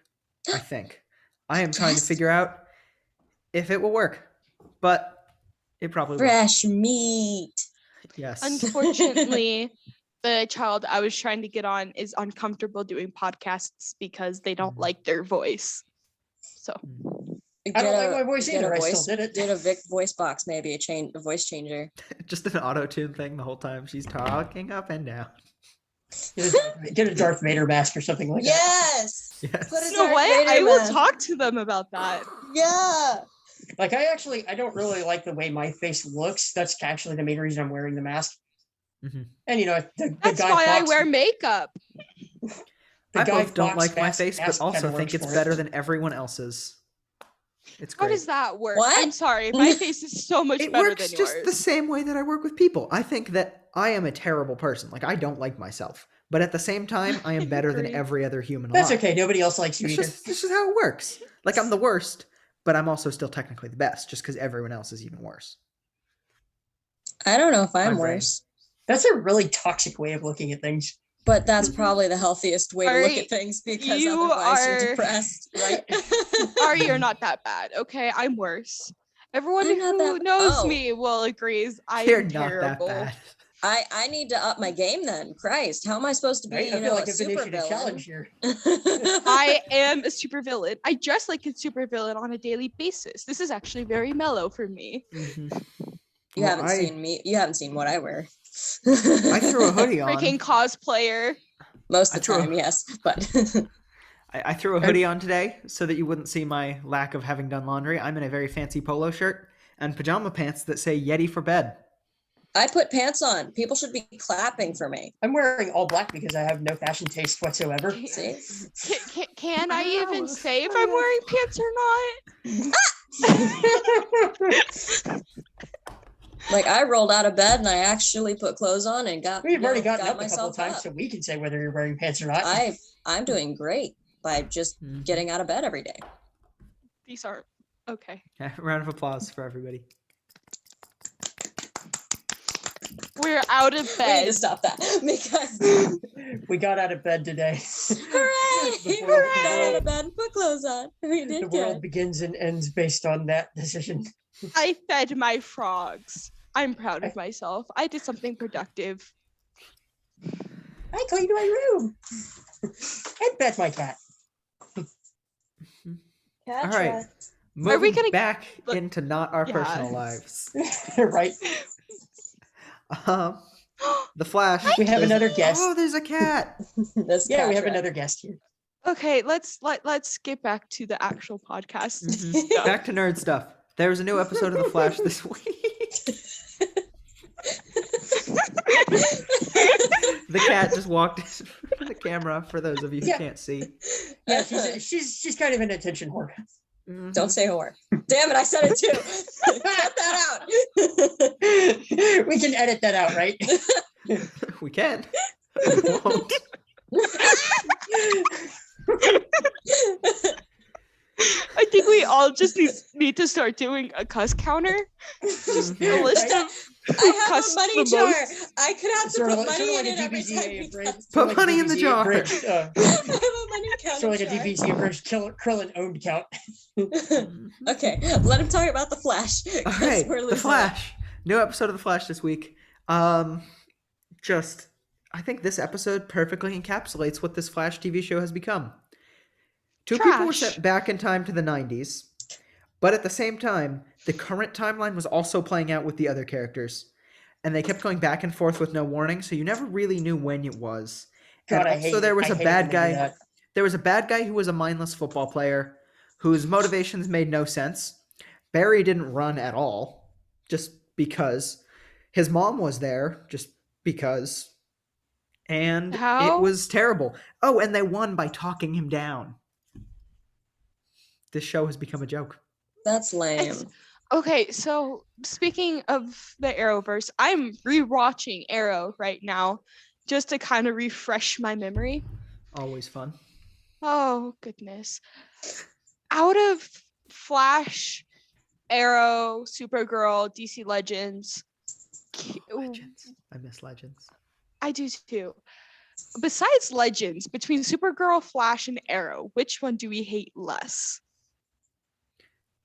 I think. I am trying to Yes. figure out if it will work, but it probably will. Fresh meat. Yes. Unfortunately, the child I was trying to get on is uncomfortable doing podcasts because they don't Mhm. like their voice. So I don't like my voice either. I still did it. Get a Vic voice box, maybe a voice changer. Just an auto-tune thing the whole time she's talking up and down. Get a Darth Vader mask or something like that. Yes. Yes. Put it- you know Darth what? Vader I will mask. talk to them about that. Yeah. Like I don't really like the way my face looks. That's actually the main reason I'm wearing the mask. Mhm. And you know, the That's Guy why I Fawkes- wear makeup. the I Guy both don't Fawkes like my mask- face, but mask also kinda think works it's for it. better than everyone else's. It's How great. does that work? What? I'm sorry. My face is so much It better works than just yours. the same way that I work with people. I think that I am a terrible person. Like I don't like myself, but at the same time, I am better than Agree. every other human That's alive. okay. Nobody else likes you It's either. just this is how it works. Like I'm the worst, but I'm also still technically the best, just because everyone else is even worse. I don't know if My I'm brain. worse, That's a really toxic way of looking at things. but that's probably the healthiest way to look Ari, at things because you otherwise you're are- depressed, right? Ari, you're not that bad. Okay, I'm worse. Everyone I'm not who that- knows oh. me will agree. I'm You're not terrible. that bad. I need to up my game then. Christ, how am I supposed to be, Right? I you feel know, like a I've been issued a supervillain? challenge here. I am a supervillain. I dress like a supervillain on a daily basis. This is actually very mellow for me. Mhm. You Well, haven't seen me. You haven't seen what I wear. I threw a hoodie on. Freaking cosplayer. Most I of the threw a- time, yes, but I threw a hoodie on today so that you wouldn't see my lack of having done laundry. I'm in a very fancy polo shirt and pajama pants that say Yeti for bed. I put pants on. People should be clapping for me. I'm wearing all black because I have no fashion taste whatsoever. See? Can I even Wow. say if I'm wearing pants or not? Like I rolled out of bed and I actually put clothes on and got. We've already gotten got up a couple myself of times, up. so we can say whether you're wearing pants or not. I'm doing great by just getting out of bed every day. These aren't okay. Yeah, round of applause for everybody. We're out of We need bed. to stop that because We got out of bed today. hooray! The We world- got out of bed and put clothes on. We did The good. world begins and ends based on that decision. I fed my frogs. I'm proud of myself. I did something productive. I cleaned my room. And fed my cat. All right. Moving Are we gonna- back look- into not our Yeah. personal lives. Right. The Flash. We have there's- another guest. Oh, there's a cat. This Yeah, we have cat another guest here. Okay, let's get back to the actual podcast. Mhm. stuff. Back to nerd stuff. There was a new episode of The Flash this week. The cat just walked in the camera for those of you who Yeah. can't see. Yeah, she's kind of an attention whore. Mhm. Don't say whore. Damn it, I said it too. Cut that out. We can edit that out, right? We can. We won't. I think we all just need to start doing a cuss counter. Mhm. A list Right? of I have cuss a money the jar. most. I could have to Sort put of money like in it a every time DBZ we abridged. cuss. Put money in the DBZ jar. abridged, I have a money counter. Sort of like a jar. DBZ abridged Krillin owned count. Mhm. Okay, let him talk about the Flash. 'cause All right, we're The losing it. Flash. New episode of The Flash this week. Just, I think this episode perfectly encapsulates what this Flash TV show has become. Two people were Trash. sent back in time to the 90s, but at the same time, the current timeline was also playing out with the other characters. And they kept going back and forth with no warning, so you never really knew when it was. God, and I also hate there it. was I a hate it bad when they do guy. that. There was a bad guy who was a mindless football player whose motivations made no sense. Barry didn't run at all, just because. His mom was there, just because. And How? it was terrible. Oh, and they won by talking him down. This show has become a joke. That's lame. Okay, so speaking of the Arrowverse, I'm rewatching Arrow right now just to kind of refresh my memory. Always fun. Oh, goodness. Out of Flash, Arrow, Supergirl, DC Legends, Legends. I miss Legends. I do too. Besides Legends, between Supergirl, Flash, and Arrow, which one do we hate less?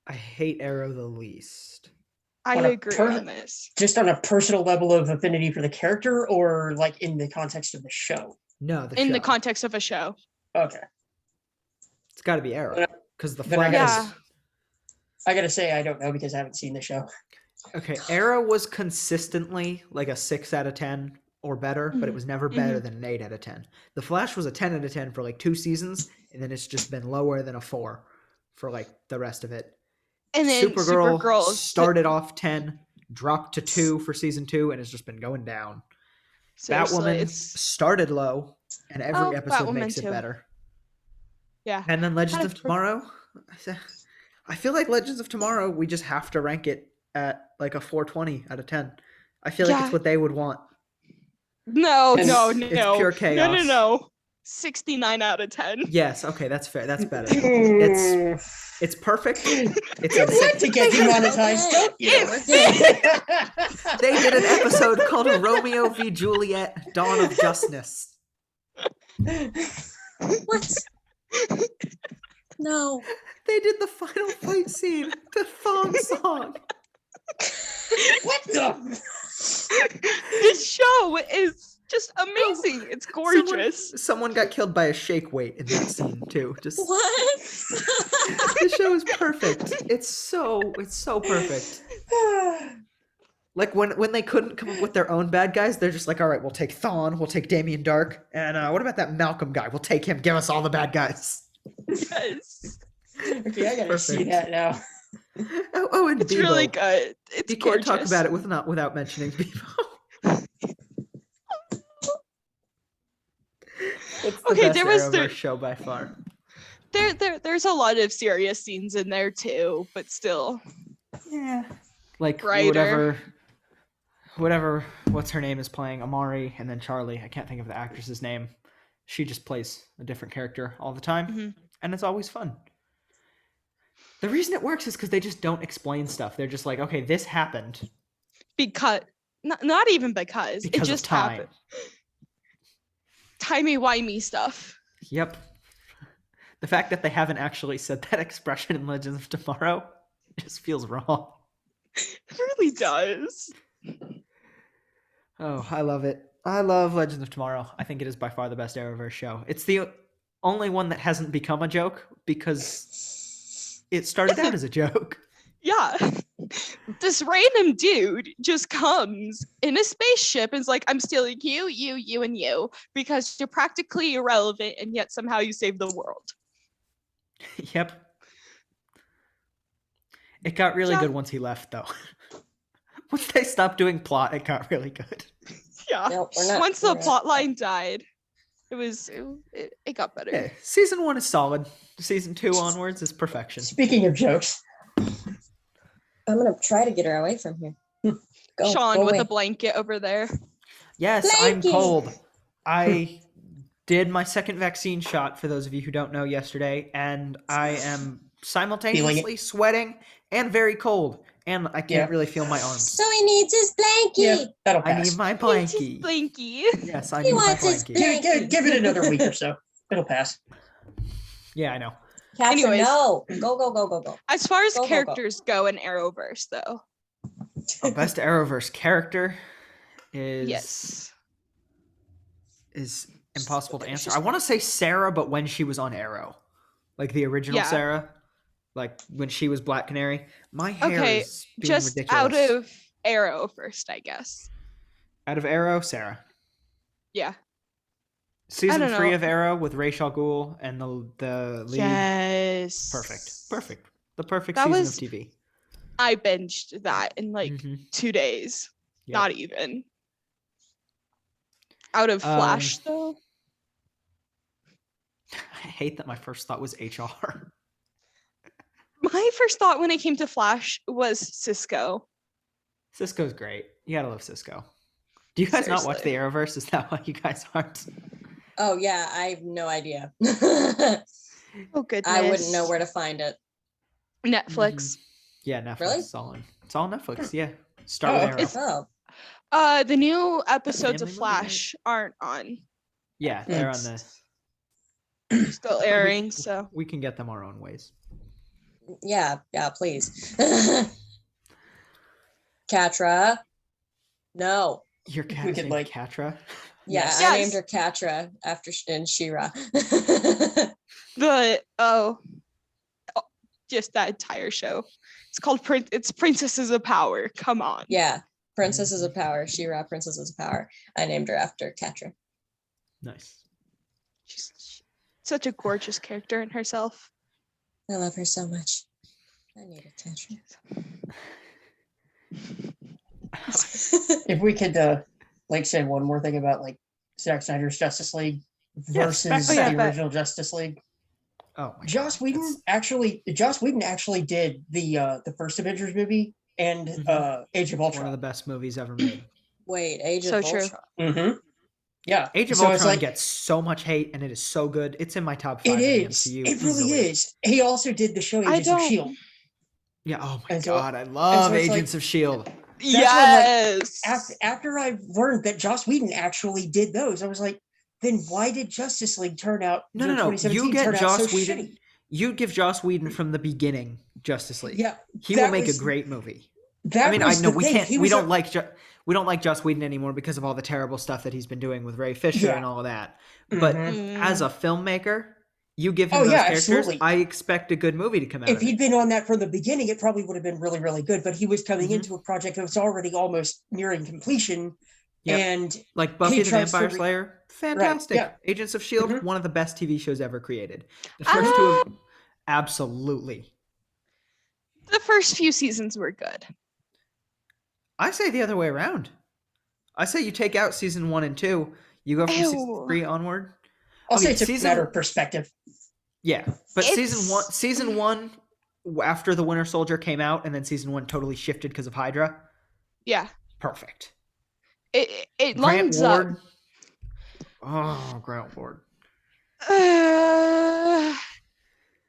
I hate Arrow the least. I On a agree per- on this. Just on a personal level of affinity for the character, or like in the context of the show? No, the In show. the context of a show. Okay. It's got to be Arrow. Because the Then I Flash. gotta, Yeah. I gotta say, I don't know because I haven't seen the show. Okay, Arrow was consistently like a 6 out of 10 or better, but it Mhm. was never better than an 8 out of 10. The Flash was a 10 out of 10 for like 2 seasons, and then it's just been lower than a 4 for like the rest of it. And then Supergirl started off 10, dropped to 2 for season 2, and it's just been going down. seriously, Batwoman it's- started low, and every Oh, episode Batwoman makes it too. better. yeah. And then Legends Kind of of Tomorrow, I feel like Legends of Tomorrow, we just have to rank it at like a 420 out of 10. I feel like Yeah. it's what they would want. No, It's- no, it's no. pure No, chaos. no. 69 out of 10. Yes, okay, that's fair. That's better. Mm. It's perfect. It's You a want to get demonetized, don't you? Yeah, we're good. They did an episode called Romeo v. Juliet: Dawn of Justness. What? No. They did the final fight scene, the thong song. What the? This show is just amazing. It's gorgeous. Someone got killed by a shake weight in that scene too. Just What? the show is perfect. It's so perfect. Like when they couldn't come up with their own bad guys, they're just like, all right, we'll take Thawne, we'll take Damien Dark, and what about that Malcolm guy? We'll take him. Give us all the bad guys. Yes. Okay, I gotta see Perfect. that now. Oh, and It's Bebo. really good. It's You gorgeous. can't talk about it without mentioning Bebo. It's the Okay, best there was Arrowverse show by far. There's a lot of serious scenes in there too, but still. Yeah. Like Brighter. whatever what's her name is playing Amari, and then Charlie. I can't think of the actress's name. She just plays a different character all the time, Mhm. and it's always fun. The reason it works is because they just don't explain stuff. They're just like, okay, this happened Because not even because because it just of time. happened. Timey-wimey stuff. Yep. The fact that they haven't actually said that expression in Legends of Tomorrow just feels wrong. It really does. Oh, I love it. I love Legends of Tomorrow. I think it is by far the best Arrowverse show. It's the only one that hasn't become a joke because it started out as a joke. Yeah. This random dude just comes in a spaceship and is like, I'm stealing you, and you, because you're practically irrelevant, and yet somehow you save the world. Yep. It got really Yeah. good once he left, though. Once they stopped doing plot, it got really good. Yeah. No, we're not. Once the we're not- plot line died, it got better. Yeah, season 1 is solid. Season 2 onwards is perfection. Speaking of jokes, I'm gonna try to get her away from here. Go, Sean go with away. a blanket over there. Yes, I'm Blankie! cold. I did my second vaccine shot, for those of you who don't know, yesterday, and I am simultaneously sweating and very cold, and I can't really feel my arms. So he needs his blankie. yeah, that'll I pass. need my It's his blankie. blankie. Yes, I He need my wants his blankie. Give it another week or so. It'll pass. Yeah, I know. Catcher, Anyways. no. Go. As far as Go, go, go. characters go in Arrowverse, though. Oh, best Arrowverse character is Yes. is impossible to answer. I want to say Sarah, but when she was on Arrow, like the original Yeah. Sarah, like when she was Black Canary. My hair Okay, is being just ridiculous. out of Arrow first, I guess. Out of Arrow, Sarah. Yeah. Season don't 3 know. of Arrow with Ra's al Ghul and the lead. Yes. Perfect. The perfect That season was- of TV. I binged that in like Mhm. 2 days. Yep. Not even. Out of Flash, though. I hate that my first thought was HR. My first thought when it came to Flash was Cisco. Cisco's great. You gotta love Cisco. Do you guys not watch the Seriously. Arrowverse? Is that why you guys aren't? Oh yeah, I have no idea. Oh, goodness. I wouldn't know where to find it. Netflix. Yeah, Netflix. Really? It's all Netflix. Yeah. Start Oh, with okay. Arrow. Oh, The new episodes of family movie, Flash aren't on. Yeah, they're on the. Still airing, so. We can get them our own ways. yeah, please. Catra. No. Your cat We is could, named like- Catra. Yeah, Yes. I Yes. named her Catra after in She-Ra. Just that entire show. It's called it's Princesses of Power. Come on. yeah, Princesses of Power. She-Ra, Princesses of Power. I named her after Catra. Nice. She's such a gorgeous character in herself. I love her so much. I need a Catra. If we could like say one more thing about like Zack Snyder's Justice League Yes, versus back- the but- original Justice League. Oh my Joss God, Whedon actually did the first Avengers movie and Mhm. Age of It's one of Ultron. the best movies ever made. Wait, Age So of true. Ultron. Mm-hmm. Yeah. Age of So it's Ultron like- gets so much hate, and it is so good. It's in my top 5 It in the is. MCU. It really easily. is. He also did the show I Agents of don't- Shield. Yeah. Oh my And so- God, I love it's like- Agents of Shield. Yes. After I learned that Joss Whedon actually did those, I was like, then why did Justice League turn out? No. 2017 You get turn out Joss so Whedon. shitty? You give Joss Whedon from the beginning Justice League. Yeah, He will that make was- a great movie. that I mean, I was know the we thing. can't. He We was don't a- like Joss Whedon anymore because of all the terrible stuff that he's been doing with Ray Fisher Yeah. and all of that. But Mhm. as a filmmaker, you give him Oh, those yeah, characters. absolutely. I expect a good movie to come out If of it. he'd been on that from the beginning, it probably would have been really, really good. But he was coming Mhm. into a project that was already almost nearing completion, Yep. and Like Buffy the tries to Vampire Slayer, fantastic. yeah. Agents of Shield, Mhm. one of the best TV shows ever created. The first two, absolutely. The first few seasons were good. I say the other way around. I say you take out season 1 and 2, you go from season Ew. 3 onward. I'll say Okay, it's a season- matter of perspective. Yeah, but It's- season 1 after the Winter Soldier came out, and then season 1 totally shifted because of Hydra. Yeah. Perfect. It Grant lines up. Ward. Oh, Grant Ward.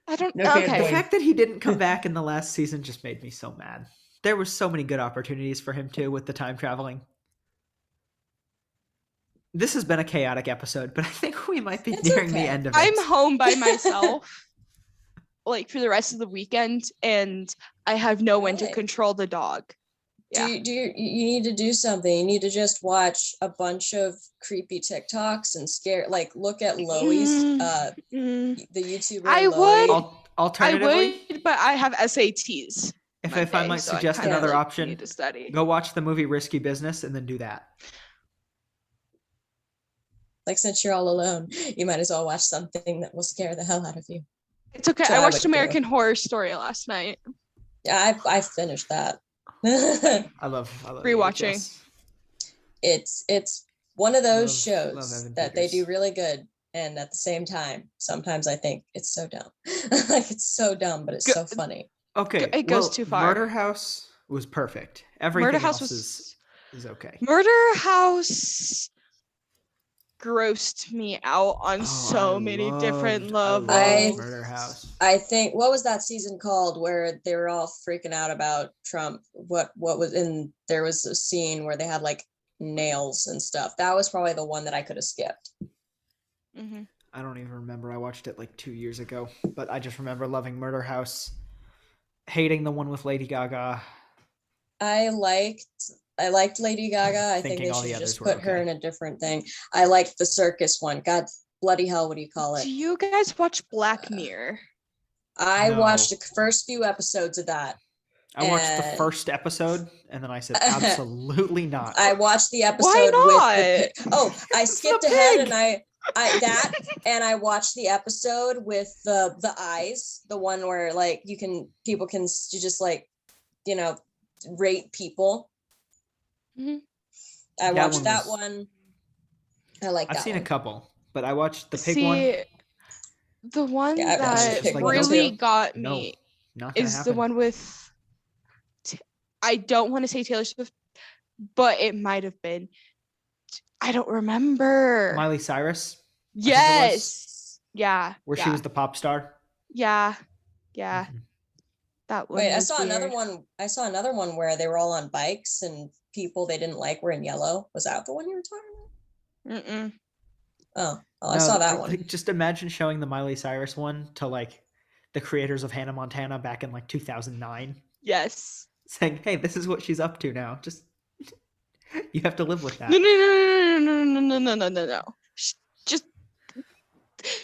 I don't. No The Okay. fanboy. fact that he didn't come back in the last season just made me so mad. There were so many good opportunities for him too with the time traveling. This has been a chaotic episode, but I think we might be It's nearing the okay. end of it. I'm home by myself, like for the rest of the weekend, and I have no one to Really? control the dog. Yeah. You need to do something. You need to just watch a bunch of creepy TikToks and look at Loey's Mm, the YouTuber I Loey. would. I Alternatively, would, but I have SATs. if I might so I suggest kinda, another like, option, need to study. go watch the movie Risky Business and then do that. Like, since you're all alone, you might as well watch something that will scare the hell out of you. It's okay. So I I watched would do. American Horror Story last night. Yeah, I finished that. I love Rewatching. VHS. It's one of those Love shows Evan that they do Peters. really good, and at the same time, sometimes I think it's so dumb. Like, it's so dumb, but it's so funny. Okay, It goes too far. Murder House was perfect. Everything Murder House else was is okay. Murder House grossed me out on Oh, so I many loved- different I levels. loved Murder House. I think, what was that season called where they were all freaking out about Trump? What was in there was a scene where they had like nails and stuff. That was probably the one that I could have skipped. Mhm. I don't even remember. I watched it like 2 years ago, but I just remember loving Murder House, hating the one with Lady Gaga. I liked Lady Gaga. I think Thinking they all the should others just were put her okay. in a different thing. I liked the circus one. God bloody hell, what do you call it? Do you guys watch Black Mirror? I No. watched the first few episodes of that. I watched the And- first episode, and then I said, absolutely not. I watched the episode Why with I It's skipped the ahead pig. and I watched the episode with the eyes, the one where like people can just like, rate people. Mhm. I That watched one that was- one. I like I've that seen one. a couple, but I watched the pig one. See, the one Yeah, I watched the that pig one really too. got No, me not gonna is happen. the one with I don't want to say Taylor Swift, but it might have been. I don't remember. Miley Cyrus, think it was. Yes. Yeah. where yeah. she was the pop star. Yeah. Yeah. Mhm. That one. Wait, I was saw another weird. one. I saw another one where they were all on bikes and people they didn't like were in yellow. Was that the one you were talking about? Mm-mm. Oh, I No, saw that like, one. just imagine showing the Miley Cyrus one to like the creators of Hannah Montana back in like 2009, Yes. saying, "Hey, this is what she's up to now. Just you have to live with that." No, no, no, no, no, no, no, no, no, no. Just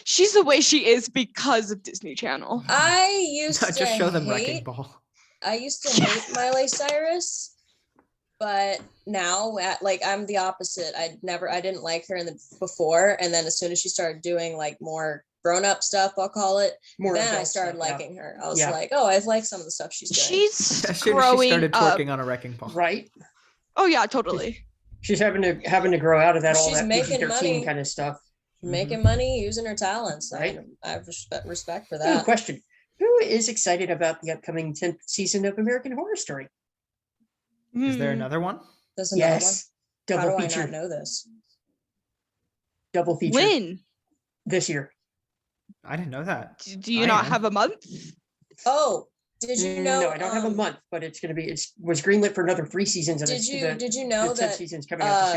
she's the way she is because of Disney Channel. I used to Just show them Wrecking hate. Ball. I used to hate Miley Cyrus, but now I'm the opposite. I didn't like her before, and then as soon as she started doing like more grown-up stuff, I'll call it, More then I adult started stuff, yeah. liking her. I was Yeah. like, oh, I like some of the stuff she's doing. She's As soon as she growing started up. twerking on a Wrecking Ball. Right? Oh yeah, totally. She's having to grow out of that all She's that making PG-13 money. kind of stuff. Making money using her talents. Right. I have respect for I have a that. question. Who is excited about the upcoming 10th season of American Horror Story? Is there Mm. another one? There's another Yes. one. How Double do I feature. not know this? Double feature When? this year. I didn't know that. Do you I not am. have a month? Oh, did you know? No, I don't have a month, but it's going to be. Was greenlit for another 3 seasons. And Did it's you the, did you the know 10th that season's coming out this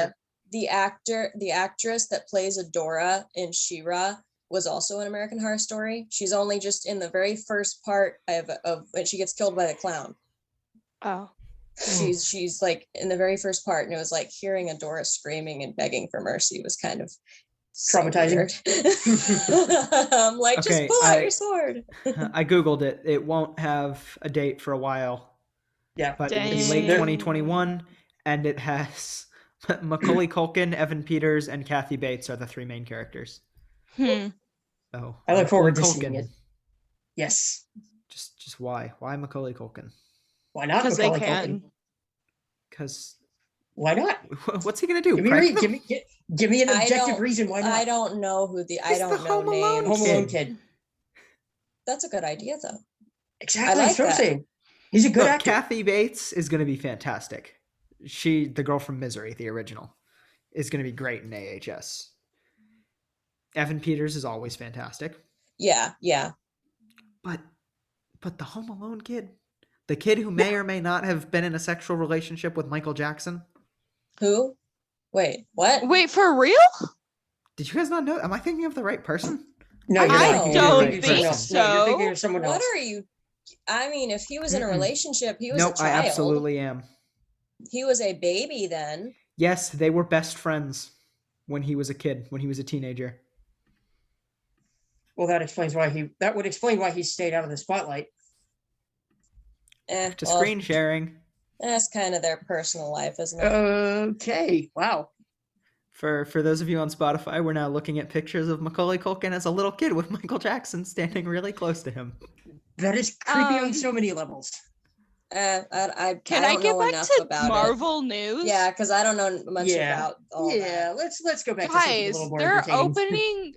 year. the actress that plays Adora in She-Ra was also in American Horror Story? She's only just in the very first part of when she gets killed by the clown. Oh. She's like in the very first part, and it was like hearing Adora screaming and begging for mercy was kind of so Traumatizing. weird. I'm like, Okay, just pull out your sword. I googled it. It won't have a date for a while, Yeah. but it'll be Dang. late There- 2021, and it has Macaulay Culkin, Evan Peters, and Kathy Bates are the 3 main characters. Hmm. So I look forward to Macaulay seeing Culkin, it. Yes. Just why? Why Macaulay Culkin? Why not? Because they Macaulay Culkin? can. Because Why not? what's he gonna do? Give me, Prank them? give me an I objective don't- reason why not. I don't know who the I He's the don't know Home Alone names. Home Alone kid. That's a good idea though. Exactly. like That's what I'm that. saying. He's a good Look, actor. Kathy Bates is gonna be fantastic. She, the girl from Misery, the original, is gonna be great in AHS. Evan Peters is always fantastic. Yeah. But the Home Alone kid, the kid who may or may not have been in a sexual relationship with Michael Jackson. Who? Wait, what? Wait, for real? Did you guys not know? Am I thinking of the right person? No, you're I not. You're don't thinking of someone think else. No, you're thinking of someone What else. are you? I mean, if he was in a Mm-mm. relationship, he was Nope, a child. I absolutely am. He was a baby then. Yes, they were best friends when he was a kid, when he was a teenager. Well, that would explain why he stayed out of the spotlight. To Well, screen sharing. that's kind of their personal life, isn't it? Okay. Wow. For those of you on Spotify, we're now looking at pictures of Macaulay Culkin as a little kid with Michael Jackson standing really close to him. That is creepy on Um, so many levels. I Can I I don't get know back enough to about Marvel news? it. Yeah, because I don't know much about all Yeah. that. Let's go back to something a Guys, little more they're entertaining.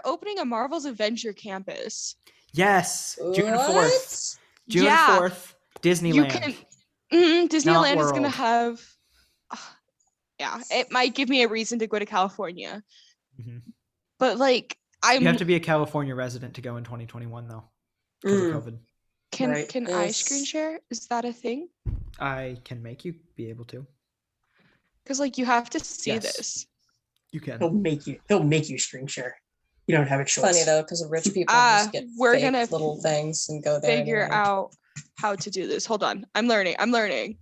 opening a Marvel's Adventure Campus. Yes, June 4th. What? June Yeah. 4th, Disneyland. You can Disneyland is gonna World. have yeah, it might give me a reason to go to California. Mhm. But like I'm You have to be a California resident to go in 2021, though, because of COVID. Right. can I Yes. screen share? Is that a thing? I can make you be able to. Because like you have to see Yes. this. You can. He'll make you screen share. You don't have a choice. Funny though, because rich people just get we're fake gonna little things and go there. Figure anyway. out how to do this. Hold on. I'm learning.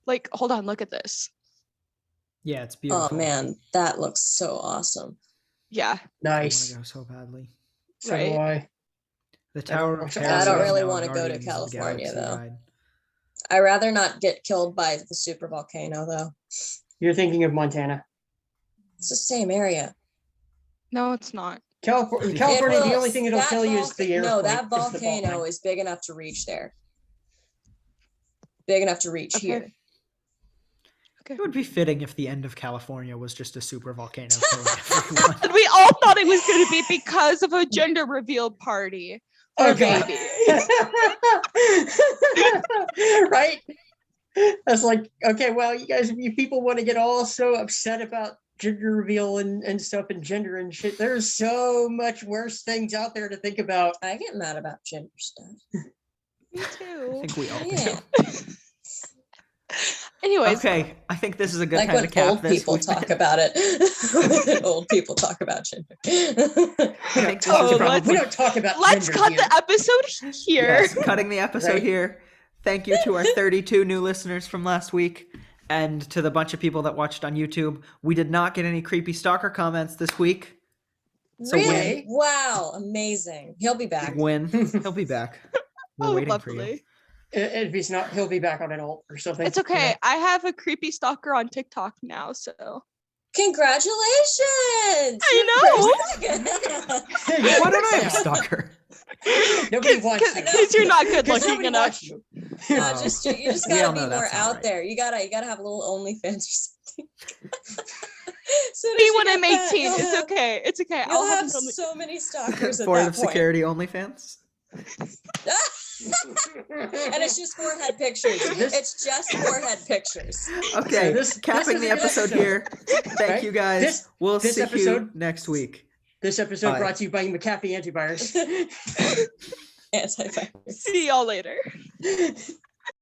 Like, hold on, look at this. Yeah, it's beautiful. Oh man, that looks so awesome. Yeah. I want Nice. to go so badly. So Right. do I. The Tower of I Terror. don't is really now a wanna go to Guardians of the California, Galaxy though. ride. I rather not get killed by the super volcano though. You're thinking of Montana. It's the same area. No, it's not. California. It California. The will- only thing it'll that tell you is the airport. No, that is the volcano is big enough to reach there. Big enough to reach Okay. here. It would be fitting if the end of California was just a super volcano killing everyone. We all thought it was going to be because of a gender reveal party. For Oh, God. baby. Right? That's like, okay, well, you people want to get all so upset about gender reveal and stuff and gender and shit. There's so much worse things out there to think about. I get mad about gender stuff. Me I too. think we all Yeah. do. Anyways, Okay, I think this is a good Like time to when cap old this. people We've talk been- about it. Old people talk about gender. I think this Oh, is let's- We don't talk about let's gender cut here. the episode here. Yes, cutting the episode Right. here. Thank you to our 32 new listeners from last week and to the bunch of people that watched on YouTube. We did not get any creepy stalker comments this week. So Really? win. Wow, amazing. He'll be back. Big win. He'll be back. We're Oh, waiting for you. lovely. If he's not, he'll be back on an alt or something. It's okay. I have a creepy stalker on TikTok now, so Congratulations! I know. Why don't I have a stalker? Nobody wants you. because you're not good 'Cause looking nobody enough. wants you. No, Oh. just you just We all gotta know be more that's not out right. there. You gotta have a little OnlyFans or something. Soon as Be you when get I'm that, 18. you'll It's have- okay. It's okay. You'll I'll have have an so many stalkers at Board that of point. Security OnlyFans? And it's just forehead pictures. It's just forehead pictures. Okay, So this capping is the a good episode episode. here. Thank Right? you guys. This- we'll this see you episode- next week. This episode Bye. brought to you by McAfee Antivirus. Antivirus. See y'all later.